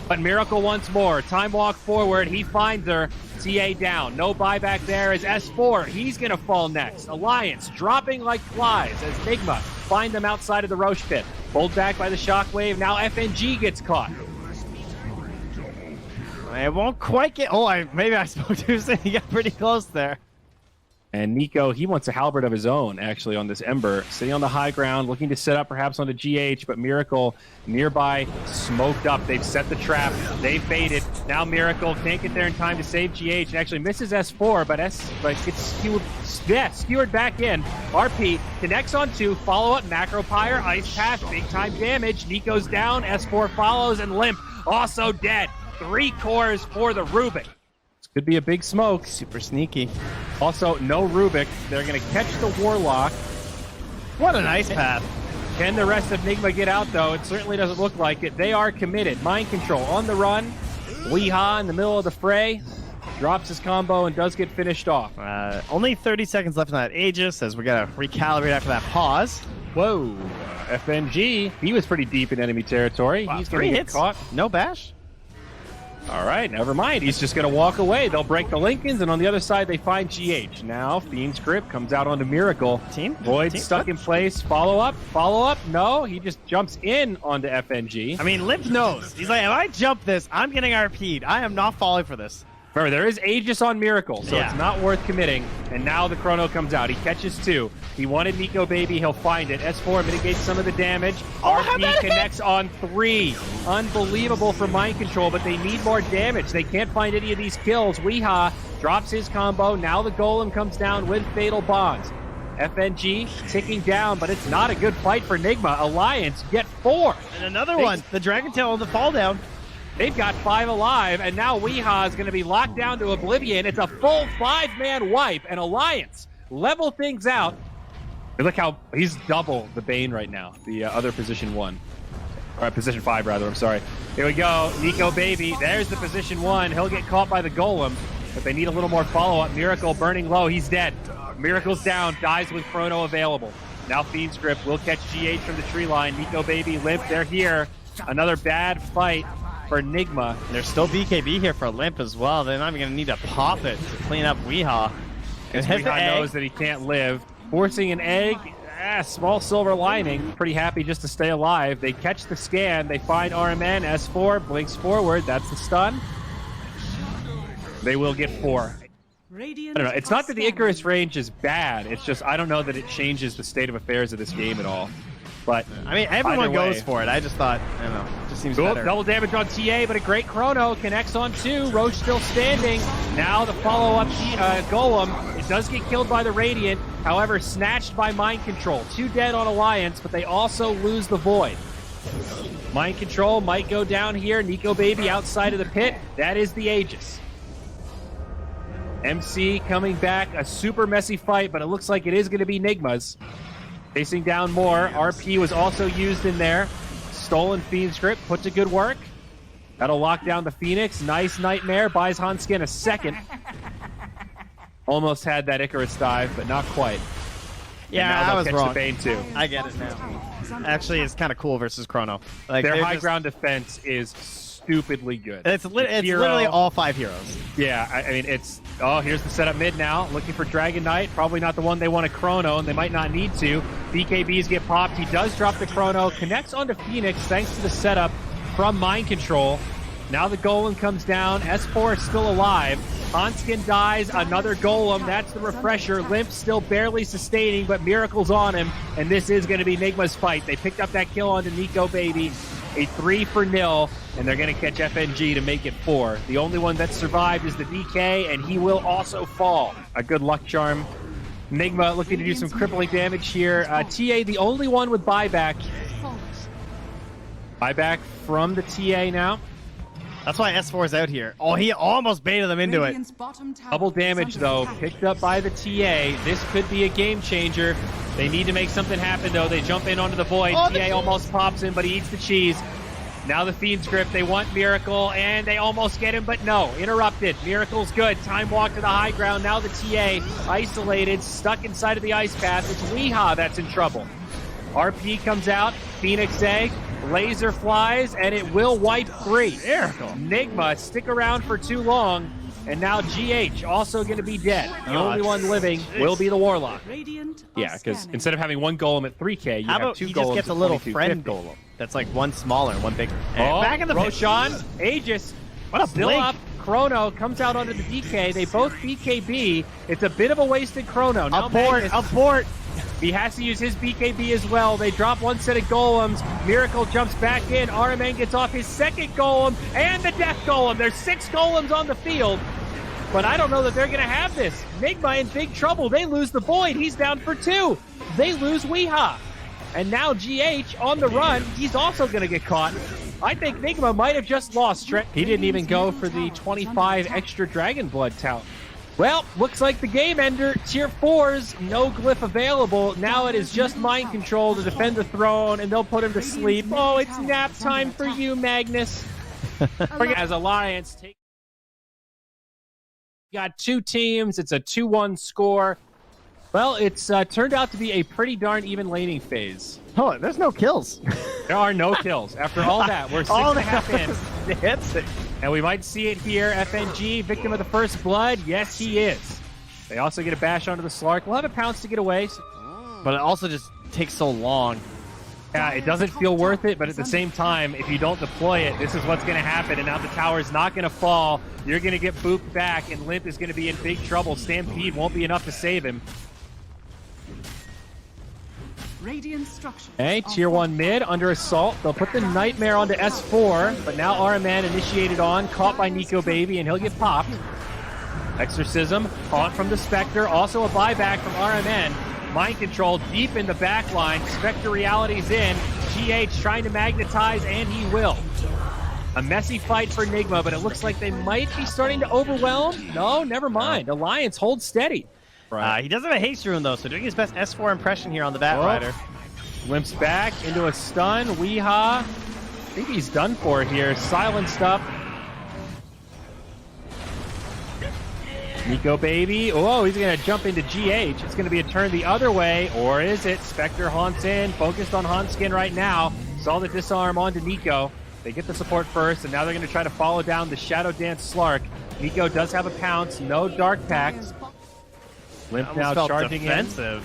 but Miracle once more. Time walk forward. He finds her. TA down. No buyback there as S4. He's going to fall next. Alliance dropping like flies as Nigma find them outside of the Roche pit. Pulled back by the Shockwave. Now FNG gets caught. It won't quite get... maybe I spoke too soon. He got pretty close there. And Nico, he wants a halberd of his own, actually, on this Ember. Sitting on the high ground, looking to set up perhaps onto GH, but Miracle nearby, smoked up. They've set the trap. They faded. Now Miracle can't get there in time to save GH and actually misses S4, but gets skewered back in. RP connects on 2, follow-up, Macro Pyre, Ice Path, big-time damage. Nico's down, S4 follows, and Limp also dead. 3 cores for the Rubik. This could be a big smoke. Super sneaky. Also, no Rubik. They're going to catch the Warlock. What an ice path. Can the rest of Nigma get out, though? It certainly doesn't look like it. They are committed. Mind Control on the run. Weeha in the middle of the fray. Drops his combo and does get finished off. Only 30 seconds left on that Aegis as we got to recalibrate after that pause. Whoa. FNG, he was pretty deep in enemy territory. Wow, He's 3 going to get hits. caught. No bash. All right, never mind. He's just going to walk away. They'll break the Lincolns, and on the other side, they find GH. Now, Fiend's Grip comes out onto Miracle. Void stuck in place. Follow up. No, he just jumps in onto FNG. I mean, Limp knows. He's like, if I jump this, I'm getting RP'd. I am not falling for this. Remember, there is Aegis on Miracle, so Yeah. it's not worth committing. And now the Chrono comes out. He catches 2. He wanted Nico Baby. He'll find it. S4 mitigates some of the damage. how'd RP that hit? connects on 3. Unbelievable for Mind Control, but they need more damage. They can't find any of these kills. Weeha drops his combo. Now the Golem comes down with Fatal Bonds. FNG ticking down, but it's not a good fight for Nigma. Alliance get 4. And another one. The Dragon Tail on the fall down. They've got 5 alive, and now Weeha is going to be locked down to oblivion. It's a full 5-man wipe, and Alliance level things out. Look how he's double the Bane right now, the other position 1. Or position 5, rather, I'm sorry. Here we go, Nico Baby. There's the position 1. He'll get caught by the Golem, but they need a little more follow-up. Miracle burning low. He's dead. Miracle's down. Dies with Chrono available. Now Fiend's Grip will catch GH from the tree line. Nico Baby, Limp, they're here. Another bad fight for Nigma. There's still BKB here for Limp as well. They're not even going to need to pop it to clean up Weeha. Because Weeha knows that he can't live. Forcing an egg, small silver lining. Pretty happy just to stay alive. They catch the scan. They find RMN. S4 blinks forward. That's the stun. They will get 4. I don't know. It's not that the Icarus range is bad. It's just I don't know that it changes the state of affairs of this game at all. But I mean, everyone either way. goes for it. I just thought, I don't know, it just seems better. Double damage on TA, but a great Chrono connects on 2. Roche still standing. Now the follow-up Golem. It does get killed by the Radiant. However, snatched by Mind Control. 2 dead on Alliance, but they also lose the Void. Mind Control might go down here. Nico Baby outside of the pit. That is the Aegis. MC coming back. A super messy fight, but it looks like it is going to be Nigma's. Facing down more. RP was also used in there. Stolen Fiend's Grip, put to good work. That'll lock down the Phoenix. Nice Nightmare. Buys Hanskin a second. Almost had that Icarus dive, but not quite. Yeah, I was wrong. The Bane too. I get it now. Actually, it's kind of cool versus Chrono. Like, Their high ground defense is stupidly good. It's literally all 5 heroes. Yeah, I mean, it's... Oh, here's the setup mid now. Looking for Dragon Knight. Probably not the one they want to Chrono, and they might not need to. BKBs get popped. He does drop the Chrono. Connects onto Phoenix thanks to the setup from Mind Control. Now the Golem comes down. S4 is still alive. Hanskin dies. Another Golem. That's the refresher. Limp still barely sustaining, but Miracle's on him, and this is going to be Nigma's fight. They picked up that kill onto Nico Baby. A 3-0, and they're going to catch FNG to make it 4. The only one that survived is the DK, and he will also fall. A good luck charm. Nigma looking to do some crippling damage here. TA, the only one with buyback. Buyback from the TA now. That's why S4 is out here. Oh, he almost baited them into it. Double damage, though, picked up by the TA. This could be a game changer. They need to make something happen, though. They jump in onto the Void. Oh, TA almost pops in, but he eats the cheese. Now the Fiend's Grip. They want Miracle, and they almost get him, but no. Interrupted. Miracle's good. Time walk to the high ground. Now the TA isolated, stuck inside of the ice path. It's Weeha that's in trouble. RP comes out. Phoenix Egg. Laser flies, and it will wipe 3. Miracle. Nigma, stick around for too long. And now GH also going to be dead. The only one living will be the Warlock. Yeah, because instead of having one golem at 3K, you How have about 2 he golems just gets at a little 2250. friend golem that's like one smaller, one bigger. Oh, Back in the pit. Roshan, Aegis, What a still blink. up. Chrono comes out onto the DK. They both BKB. It's a bit of a wasted Chrono. Now Abort, Magnus abort. He has to use his BKB as well. They drop one set of golems. Miracle jumps back in. RMN gets off his second golem and the death golem. There's 6 golems on the field. But I don't know that they're going to have this. Nigma in big trouble. They lose the Void. He's down for 2. They lose Weeha. And now GH on the run. He's also going to get caught. I think Nigma might have just lost. He didn't even go for the 25 extra Dragon Blood talent. Well, looks like the game ender. Tier 4s, no glyph available. Now it is just mind control to defend the throne, and they'll put him to sleep. Oh, it's nap time for you, Magnus. As Alliance take. Got 2 teams. It's a 2-1 score. Well, it's turned out to be a pretty darn even laning phase. Oh, there's no kills. There are no kills. After all that, we're 6.5 in. Hits it. And we might see it here. FNG, victim of the first blood. Yes, he is. They also get a bash onto the Slark. We'll have a pounce to get away. But it also just takes so long. Yeah, it doesn't feel worth it, but at the same time, if you don't deploy it, this is what's going to happen. And now the tower's not going to fall. You're going to get booped back, and Limp is going to be in big trouble. Stampede won't be enough to save him. Okay, tier 1 mid under assault. They'll put the Nightmare onto S4, but now RMN initiated on, caught by Nico Baby, and he'll get popped. Exorcism, taunt from the Spectre, also a buyback from RMN. Mind control deep in the back line. Spectre reality's in. GH trying to magnetize, and he will. A messy fight for Nigma, but it looks like they might be starting to overwhelm. No, never mind. Alliance holds steady. He does have a haste rune, though, so doing his best S4 impression here on the Batrider. Limps back into a stun. Weeha. I think he's done for here. Silenced up. Nico Baby. Oh, he's going to jump into GH. It's going to be a turn the other way. Or is it? Spectre haunts in. Focused on Hanskin right now. Saw the disarm onto Nico. They get the support first, and now they're going to try to follow down the Shadow Dance Slark. Nico does have a pounce. No Dark Pact. Limp now charging defensive.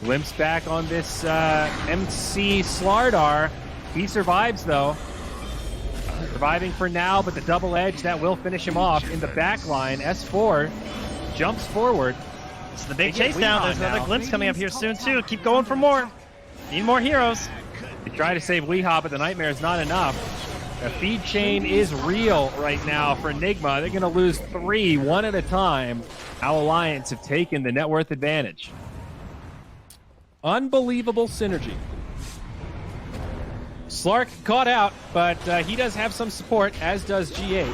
In. Limp's back on this MC Slardar. He survives, though. Surviving for now, but the double edge, that will finish him off. In the back line, S4 jumps forward. It's the big chase down. There's another glimpse coming up here soon, too. Keep going for more. Need more heroes. They try to save Weeha, but the Nightmare is not enough. The feed chain is real right now for Nigma. They're going to lose 3, one at a time. Our Alliance have taken the net worth advantage. Unbelievable synergy. Slark caught out, but he does have some support, as does GH.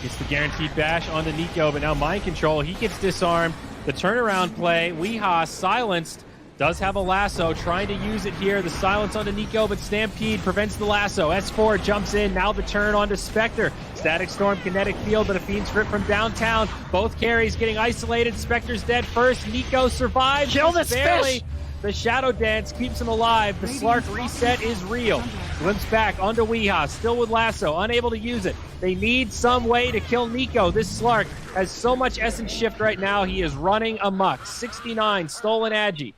Gets the guaranteed bash onto Nico, but now mind control. He gets disarmed. The turnaround play, Weeha silenced. Does have a lasso, trying to use it here. The silence onto Nico, but Stampede prevents the lasso. S4 jumps in, now the turn onto Spectre. Static Storm, Kinetic Field, but a Fiend's Grip from downtown. Both carries getting isolated. Spectre's dead first. Nico survives. Kill this barely. fish! The Shadow Dance keeps him alive. The Slark reset is real. Glimpse back onto Weeha, still with lasso, unable to use it. They need some way to kill Nico. This Slark has so much essence shift right now, he is running amok. 69, stolen Agi.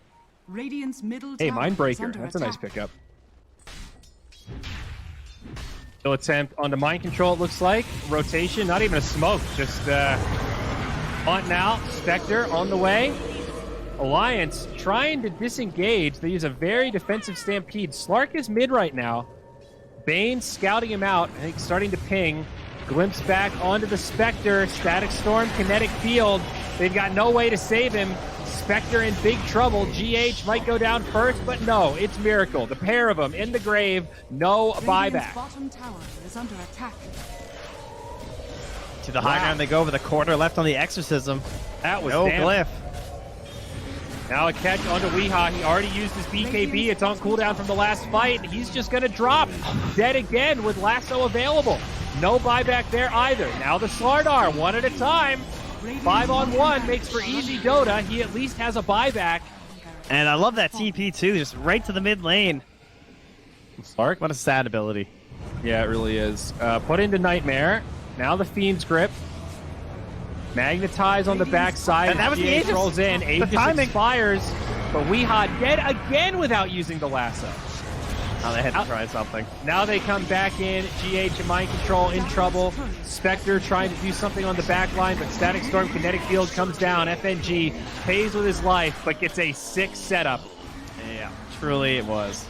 Radiant's middle Hey, tower Mindbreaker. is That's a under nice attack. pickup. Still attempt onto mind control, it looks like. Rotation, not even a smoke. Just haunting out. Spectre on the way. Alliance trying to disengage. They use a very defensive Stampede. Slark is mid right now. Bane scouting him out. I think starting to ping. Glimpse back onto the Spectre. Static Storm, Kinetic Field. They've got no way to save him. Spectre in big trouble. GH might go down first, but no, it's Miracle. The pair of them in the grave. No Radiant's buyback. bottom tower is under attack. To the high ground they go with a quarter left on the Exorcism. That was No damn. glyph. Now a catch onto Weeha. He already used his BKB. It's on cooldown from the last fight. He's just going to drop. Dead again with lasso available. No buyback there either. Now the Slardar, one at a time. 5-on-1 makes for easy Dota. He at least has a buyback. And I love that TP, too. Just right to the mid lane. Slark? What a sad ability. Yeah, it really is. Put into Nightmare. Now the Fiend's Grip. Magnetize on the backside. And that was the GH Aegis. rolls in. Aegis timing. expires. But Weeha dead again without using the lasso. Oh, they had to try something. Now they come back in. GH and Mind Control in trouble. Spectre trying to do something on the back line, but Static Storm Kinetic Field comes down. FNG pays with his life, but gets a 6 setup. Yeah, truly it was.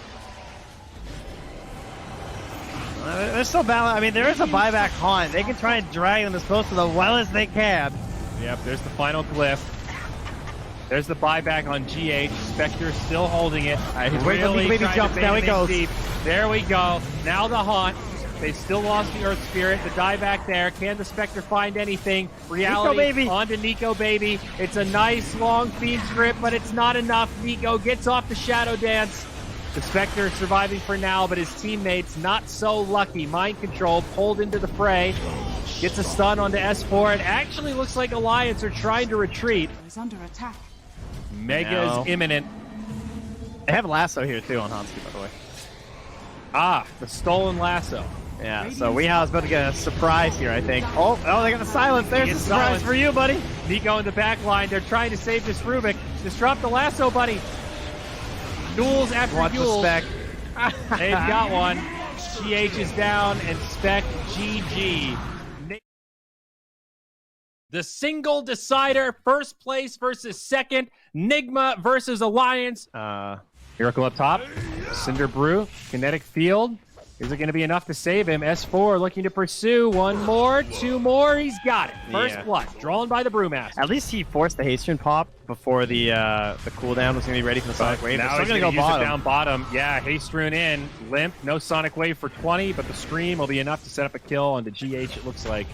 They're still balanced. I mean, there is a buyback haunt. They can try and drag them as close to the well as they can. Yep, there's the final glyph. There's the buyback on GH. Spectre still holding it. He's waiting for Maybe trying jumps. to Now he bait goes. deep. There we go. Now the haunt. They still lost the Earth Spirit. The dieback there. Can the Spectre find anything? Reality Nico Baby. onto Nico Baby. It's a nice long Fiend's Grip, but it's not enough. Nico gets off the Shadow Dance. The Spectre surviving for now, but his teammates not so lucky. Mind Control pulled into the fray. Gets a stun onto S4. It actually looks like Alliance are trying to retreat. Is under attack. Mega No. is imminent. They have lasso here too on Hansky, by the way. Ah, the stolen lasso. Yeah, so Weehaw's about to get a surprise here, I think. Oh, they got the silence. There's He a gets surprise silence. for you, buddy. Nico in the back line. They're trying to save this Rubik. Just drop the lasso, buddy. Duels after Watch the duels. spec. They've got one. GH is down, and Spec GG. The single decider, first place versus second. Nigma versus Alliance. Miracle up top. Cinder Brew. Kinetic Field. Is it going to be enough to save him? S4 looking to pursue. One more, two more. He's got it. First Yeah. blood. Drawn by the Brewmaster. At least he forced the haste pop before the cooldown was going to be ready for the Sonic Wave. Now They're he's still going to go use bottom. it down bottom. Yeah, Haste Rune in. Limp. No Sonic Wave for 20, but the Scream will be enough to set up a kill on the GH, it looks like.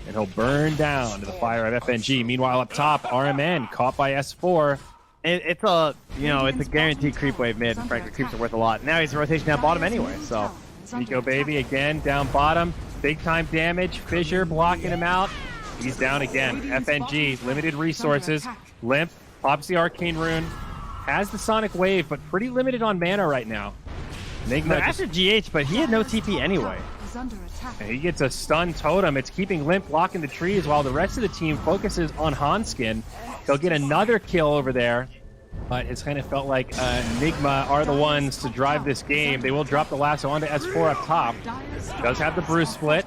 And he'll burn down to the fire of FNG. Meanwhile, up top, RMN caught by S4. It's a guaranteed creep wave mid. Frankly, creeps are worth a lot. Now he's rotation down bottom anyway, so. Nico Baby again down bottom. Big time damage. Fissure blocking him out. He's down again. FNG, limited resources. Limp, pops the Arcane Rune. Has the Sonic Wave, but pretty limited on mana right now. Nigma They're after GH, but he had no TP anyway. Is under attack. he gets a stun totem. It's keeping Limp blocking the trees while the rest of the team focuses on Hanskin. He'll get another kill over there. But it's kind of felt like Nigma are the ones to drive this game. They will drop the lasso onto S4 up top. Does have the Bruce split.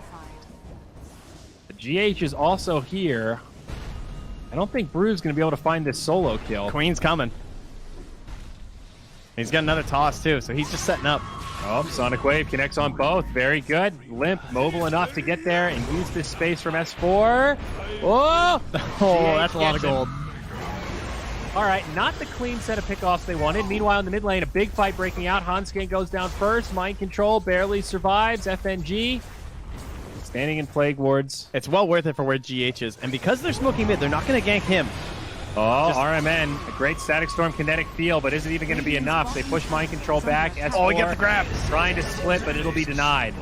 The GH is also here. I don't think Brew's going to be able to find this solo kill. Queen's coming. He's got another toss too, so he's just setting up. Oh, Sonic Wave connects on both. Very good. Limp, mobile enough to get there and use this space from S4. Oh! That's a lot of gold. All right, not the clean set of pickoffs they wanted. Meanwhile, in the mid lane, a big fight breaking out. Hanskin goes down first. Mind Control barely survives. FNG standing in Plague Wards. It's well worth it for where GH is, and because they're smoking mid, they're not going to gank him. Oh, RMN, a great Static Storm Kinetic Field, but is it even going to be enough? They push Mind Control back. S4 he got the grab. trying to split, but it'll be denied.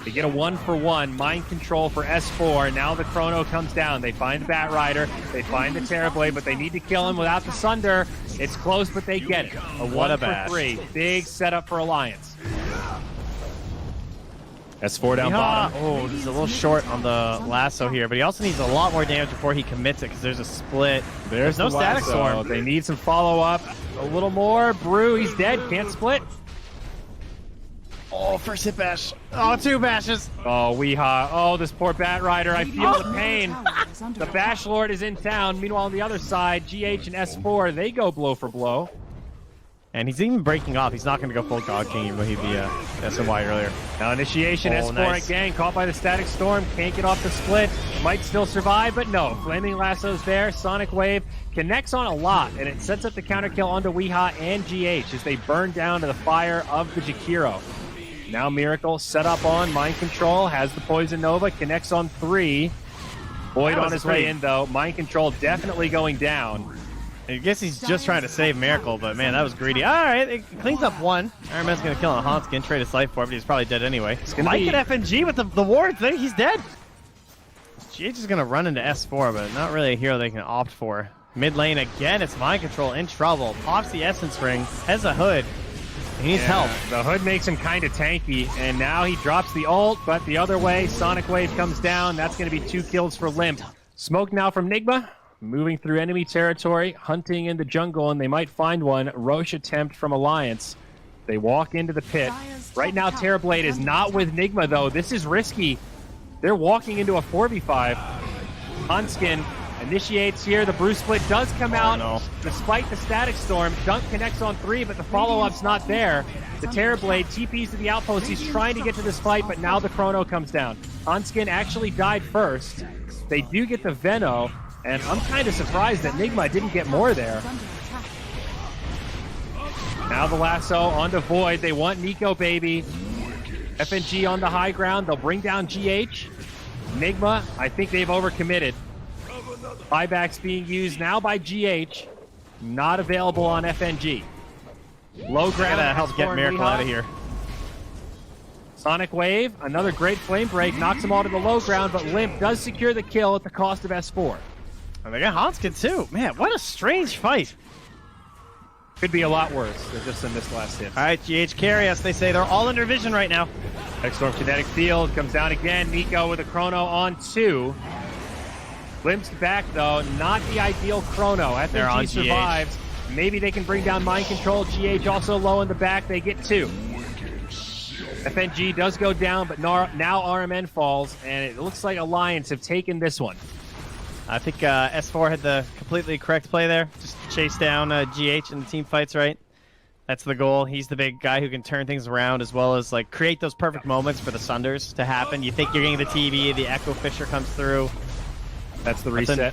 They get a 1-for-1. Mind Control for S4. Now the Chrono comes down. They find the Bat Rider. They find the Terrorblade, but they need to kill him without the Sunder. It's close, but they get it. A 1-for-3. Big setup for Alliance. S4 down bottom. Oh, he's a little short on the lasso here, but he also needs a lot more damage before he commits it because there's a split. There's no the Static lasso. Storm. They need some follow-up. A little more. Brew, he's dead. Can't split. Oh, first hit bash. Oh, 2 bashes. Oh, Weehaw. Oh, this poor Bat Rider. I feel the pain. The Bash Lord is in town. Meanwhile, on the other side, GH and S4, they go blow for blow. And he's even breaking off. He's not going to go full God King, even though he'd be SNY earlier. Now initiation, Oh, S4 nice. again, caught by the Static Storm. Can't get off the split. Might still survive, but no. Flaming Lasso's there. Sonic Wave connects on a lot, and it sets up the counter kill onto Weehaw and GH as they burn down to the fire of the Jakiro. Now Miracle set up on Mind Control, has the Poison Nova, connects on 3. Boyd on his way in, though. Mind Control definitely going down. I guess he's just trying to save Miracle, but man, that was greedy. All right, it cleans up 1. Iron Man's going to kill a Hanskin, trade his life for it, but he's probably dead anyway. Mike at FNG with the ward thing, he's dead. GH is going to run into S4, but not really a hero they can opt for. Mid lane again, it's Mind Control in trouble. Pops the Essence Ring, has a hood. He needs help. The hood makes him kind of tanky, and now he drops the ult, but the other way, Sonic Wave comes down. That's going to be 2 kills for Limp. Smoke now from Nigma, moving through enemy territory, hunting in the jungle, and they might find one. Roche attempt from Alliance. They walk into the pit. Right now, Terrorblade is not with Nigma, though. This is risky. They're walking into a 4v5. Hanskin initiates here. The Bruce Split does come out despite the Static Storm. Dunk connects on 3, but the follow-up's not there. The Terrorblade TPs to the outpost. He's trying to get to this fight, but now the Chrono comes down. Hanskin actually died first. They do get the Veno, and I'm kind of surprised that Nigma didn't get more there. Now the lasso onto Void. They want Nico, baby. FNG on the high ground. They'll bring down GH. Nigma, I think they've overcommitted. Buybacks being used now by GH. Not available on FNG. Low ground. Gotta help get Miracle out of here. Sonic Wave, another great flame break, knocks them all to the low ground, but Limp does secure the kill at the cost of S4. And they got Hanskin too. Man, what a strange fight. Could be a lot worse. They're just in this last hit. All right, GH carry us. They say they're all under vision right now. X-Storm Kinetic Field comes down again. Nico with a Chrono on 2. Limp's back, though. Not the ideal Chrono. FNG survives. Maybe they can bring down Mind Control. GH also low in the back. They get 2. FNG does go down, but now RMN falls, and it looks like Alliance have taken this one. I think S4 had the completely correct play there. Just chase down GH in the team fights, right? That's the goal. He's the big guy who can turn things around as well as like create those perfect moments for the Sunders to happen. You think you're getting the TV, the Echo Fisher comes through. That's the reset.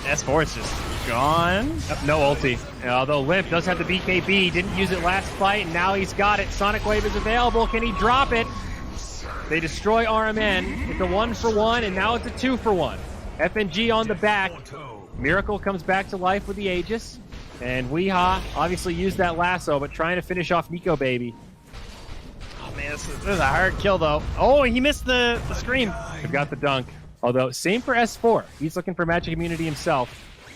S4 is just gone. No ulti. Although Limp does have the BKB, didn't use it last fight, and now he's got it. Sonic Wave is available. Can he drop it? They destroy RMN. It's a 1-for-1, and now it's a 2-for-1. FNG on the back. Miracle comes back to life with the Aegis. And Weeha obviously used that lasso, but trying to finish off Nico, baby. Oh, man, this is a hard kill, though. Oh, he missed the scream. They've got the dunk. Although, same for S4. He's looking for Magic Immunity himself.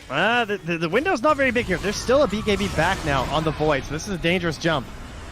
The window's not very big here. There's still a BKB back now on the Void, so this is a dangerous jump.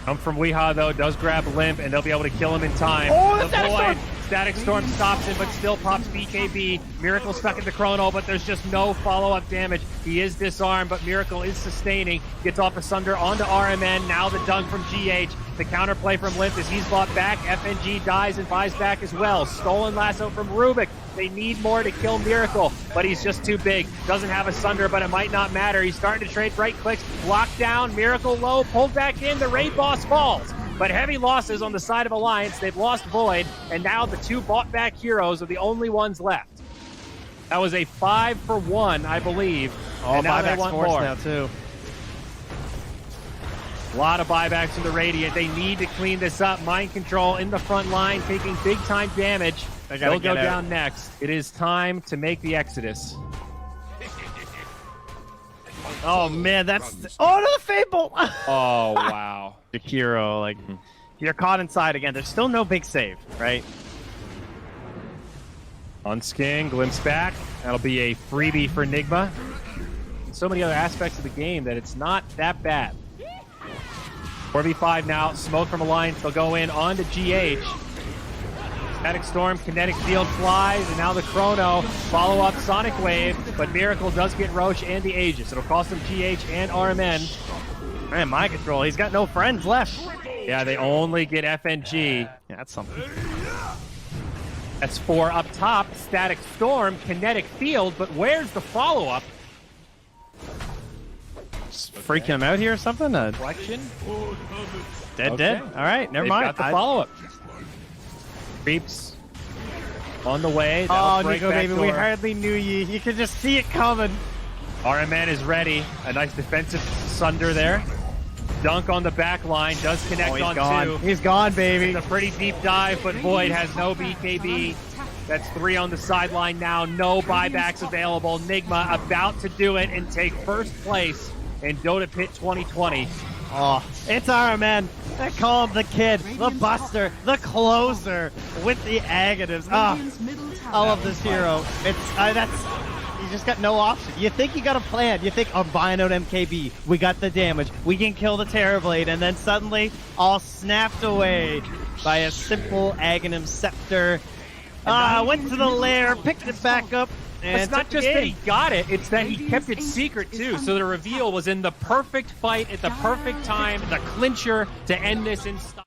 Come from Weeha, though, does grab Limp, and they'll be able to kill him in time. Oh, the Void! Static Storm stops him, but still pops BKB. Miracle stuck in the Chrono, but there's just no follow-up damage. He is disarmed, but Miracle is sustaining. Gets off a Sunder onto RMN. Now the dunk from GH. The counterplay from Limp as he's bought back. FNG dies and buys back as well. Stolen lasso from Rubik. They need more to kill Miracle, but he's just too big. Doesn't have a Sunder, but it might not matter. He's starting to trade right clicks. Locked down. Miracle low. Pulled back in. The raid boss falls. But heavy losses on the side of Alliance. They've lost Void, and now the 2 bought-back heroes are the only ones left. That was a 5-for-1, I believe. Oh, and now they buybacks want forced more. now, too. A lot of buybacks from the Radiant. They need to clean this up. Mind Control in the front line, taking big-time damage. They'll go down next. It is time to make the Exodus. Oh, man, that's... Oh, no, the Fable! Oh, wow. The hero, like, you're caught inside again. There's still no big save, right? On Skin, glimpse back. That'll be a freebie for Nigma. So many other aspects of the game that it's not that bad. 4v5 now. Smoke from Alliance. They'll go in onto GH. Static Storm, Kinetic Field flies, and now the Chrono. Follow up Sonic Wave, but Miracle does get Roche and the Aegis. It'll cost him GH and RMN. Man, Mind Control, he's got no friends left. Yeah, they only get FNG. Yeah, that's something. S4 up top, Static Storm, Kinetic Field, but where's the follow-up? Just freaking him out here or something? Reflection? Dead. All right, never mind. Got the follow-up. Creeps on the way. Oh, That'll break Nico, baby, we door. hardly knew you. You could just see it coming. RMN is ready. A nice defensive Sunder there. Dunk on the back line. Does connect on gone. 2. He's gone, baby. It's a pretty deep dive, but Void has no BKB. That's 3 on the sideline now. No buybacks available. Nigma about to do it and take first place in Dota Pit 2020. Oh, it's RMN. They call him the kid, the buster, the closer with the Agators. I love this hero. You just got no option. You think you got a plan. You think, I'm buying out MKB. We got the damage. We can kill the Terrorblade. And then suddenly, all snapped away by a simple Aghanim Scepter. Went to the lair, picked it back up, and it's not took the just that game. he got it, it's that he kept it secret too. So the reveal was in the perfect fight at the perfect time, the clincher to end this in style.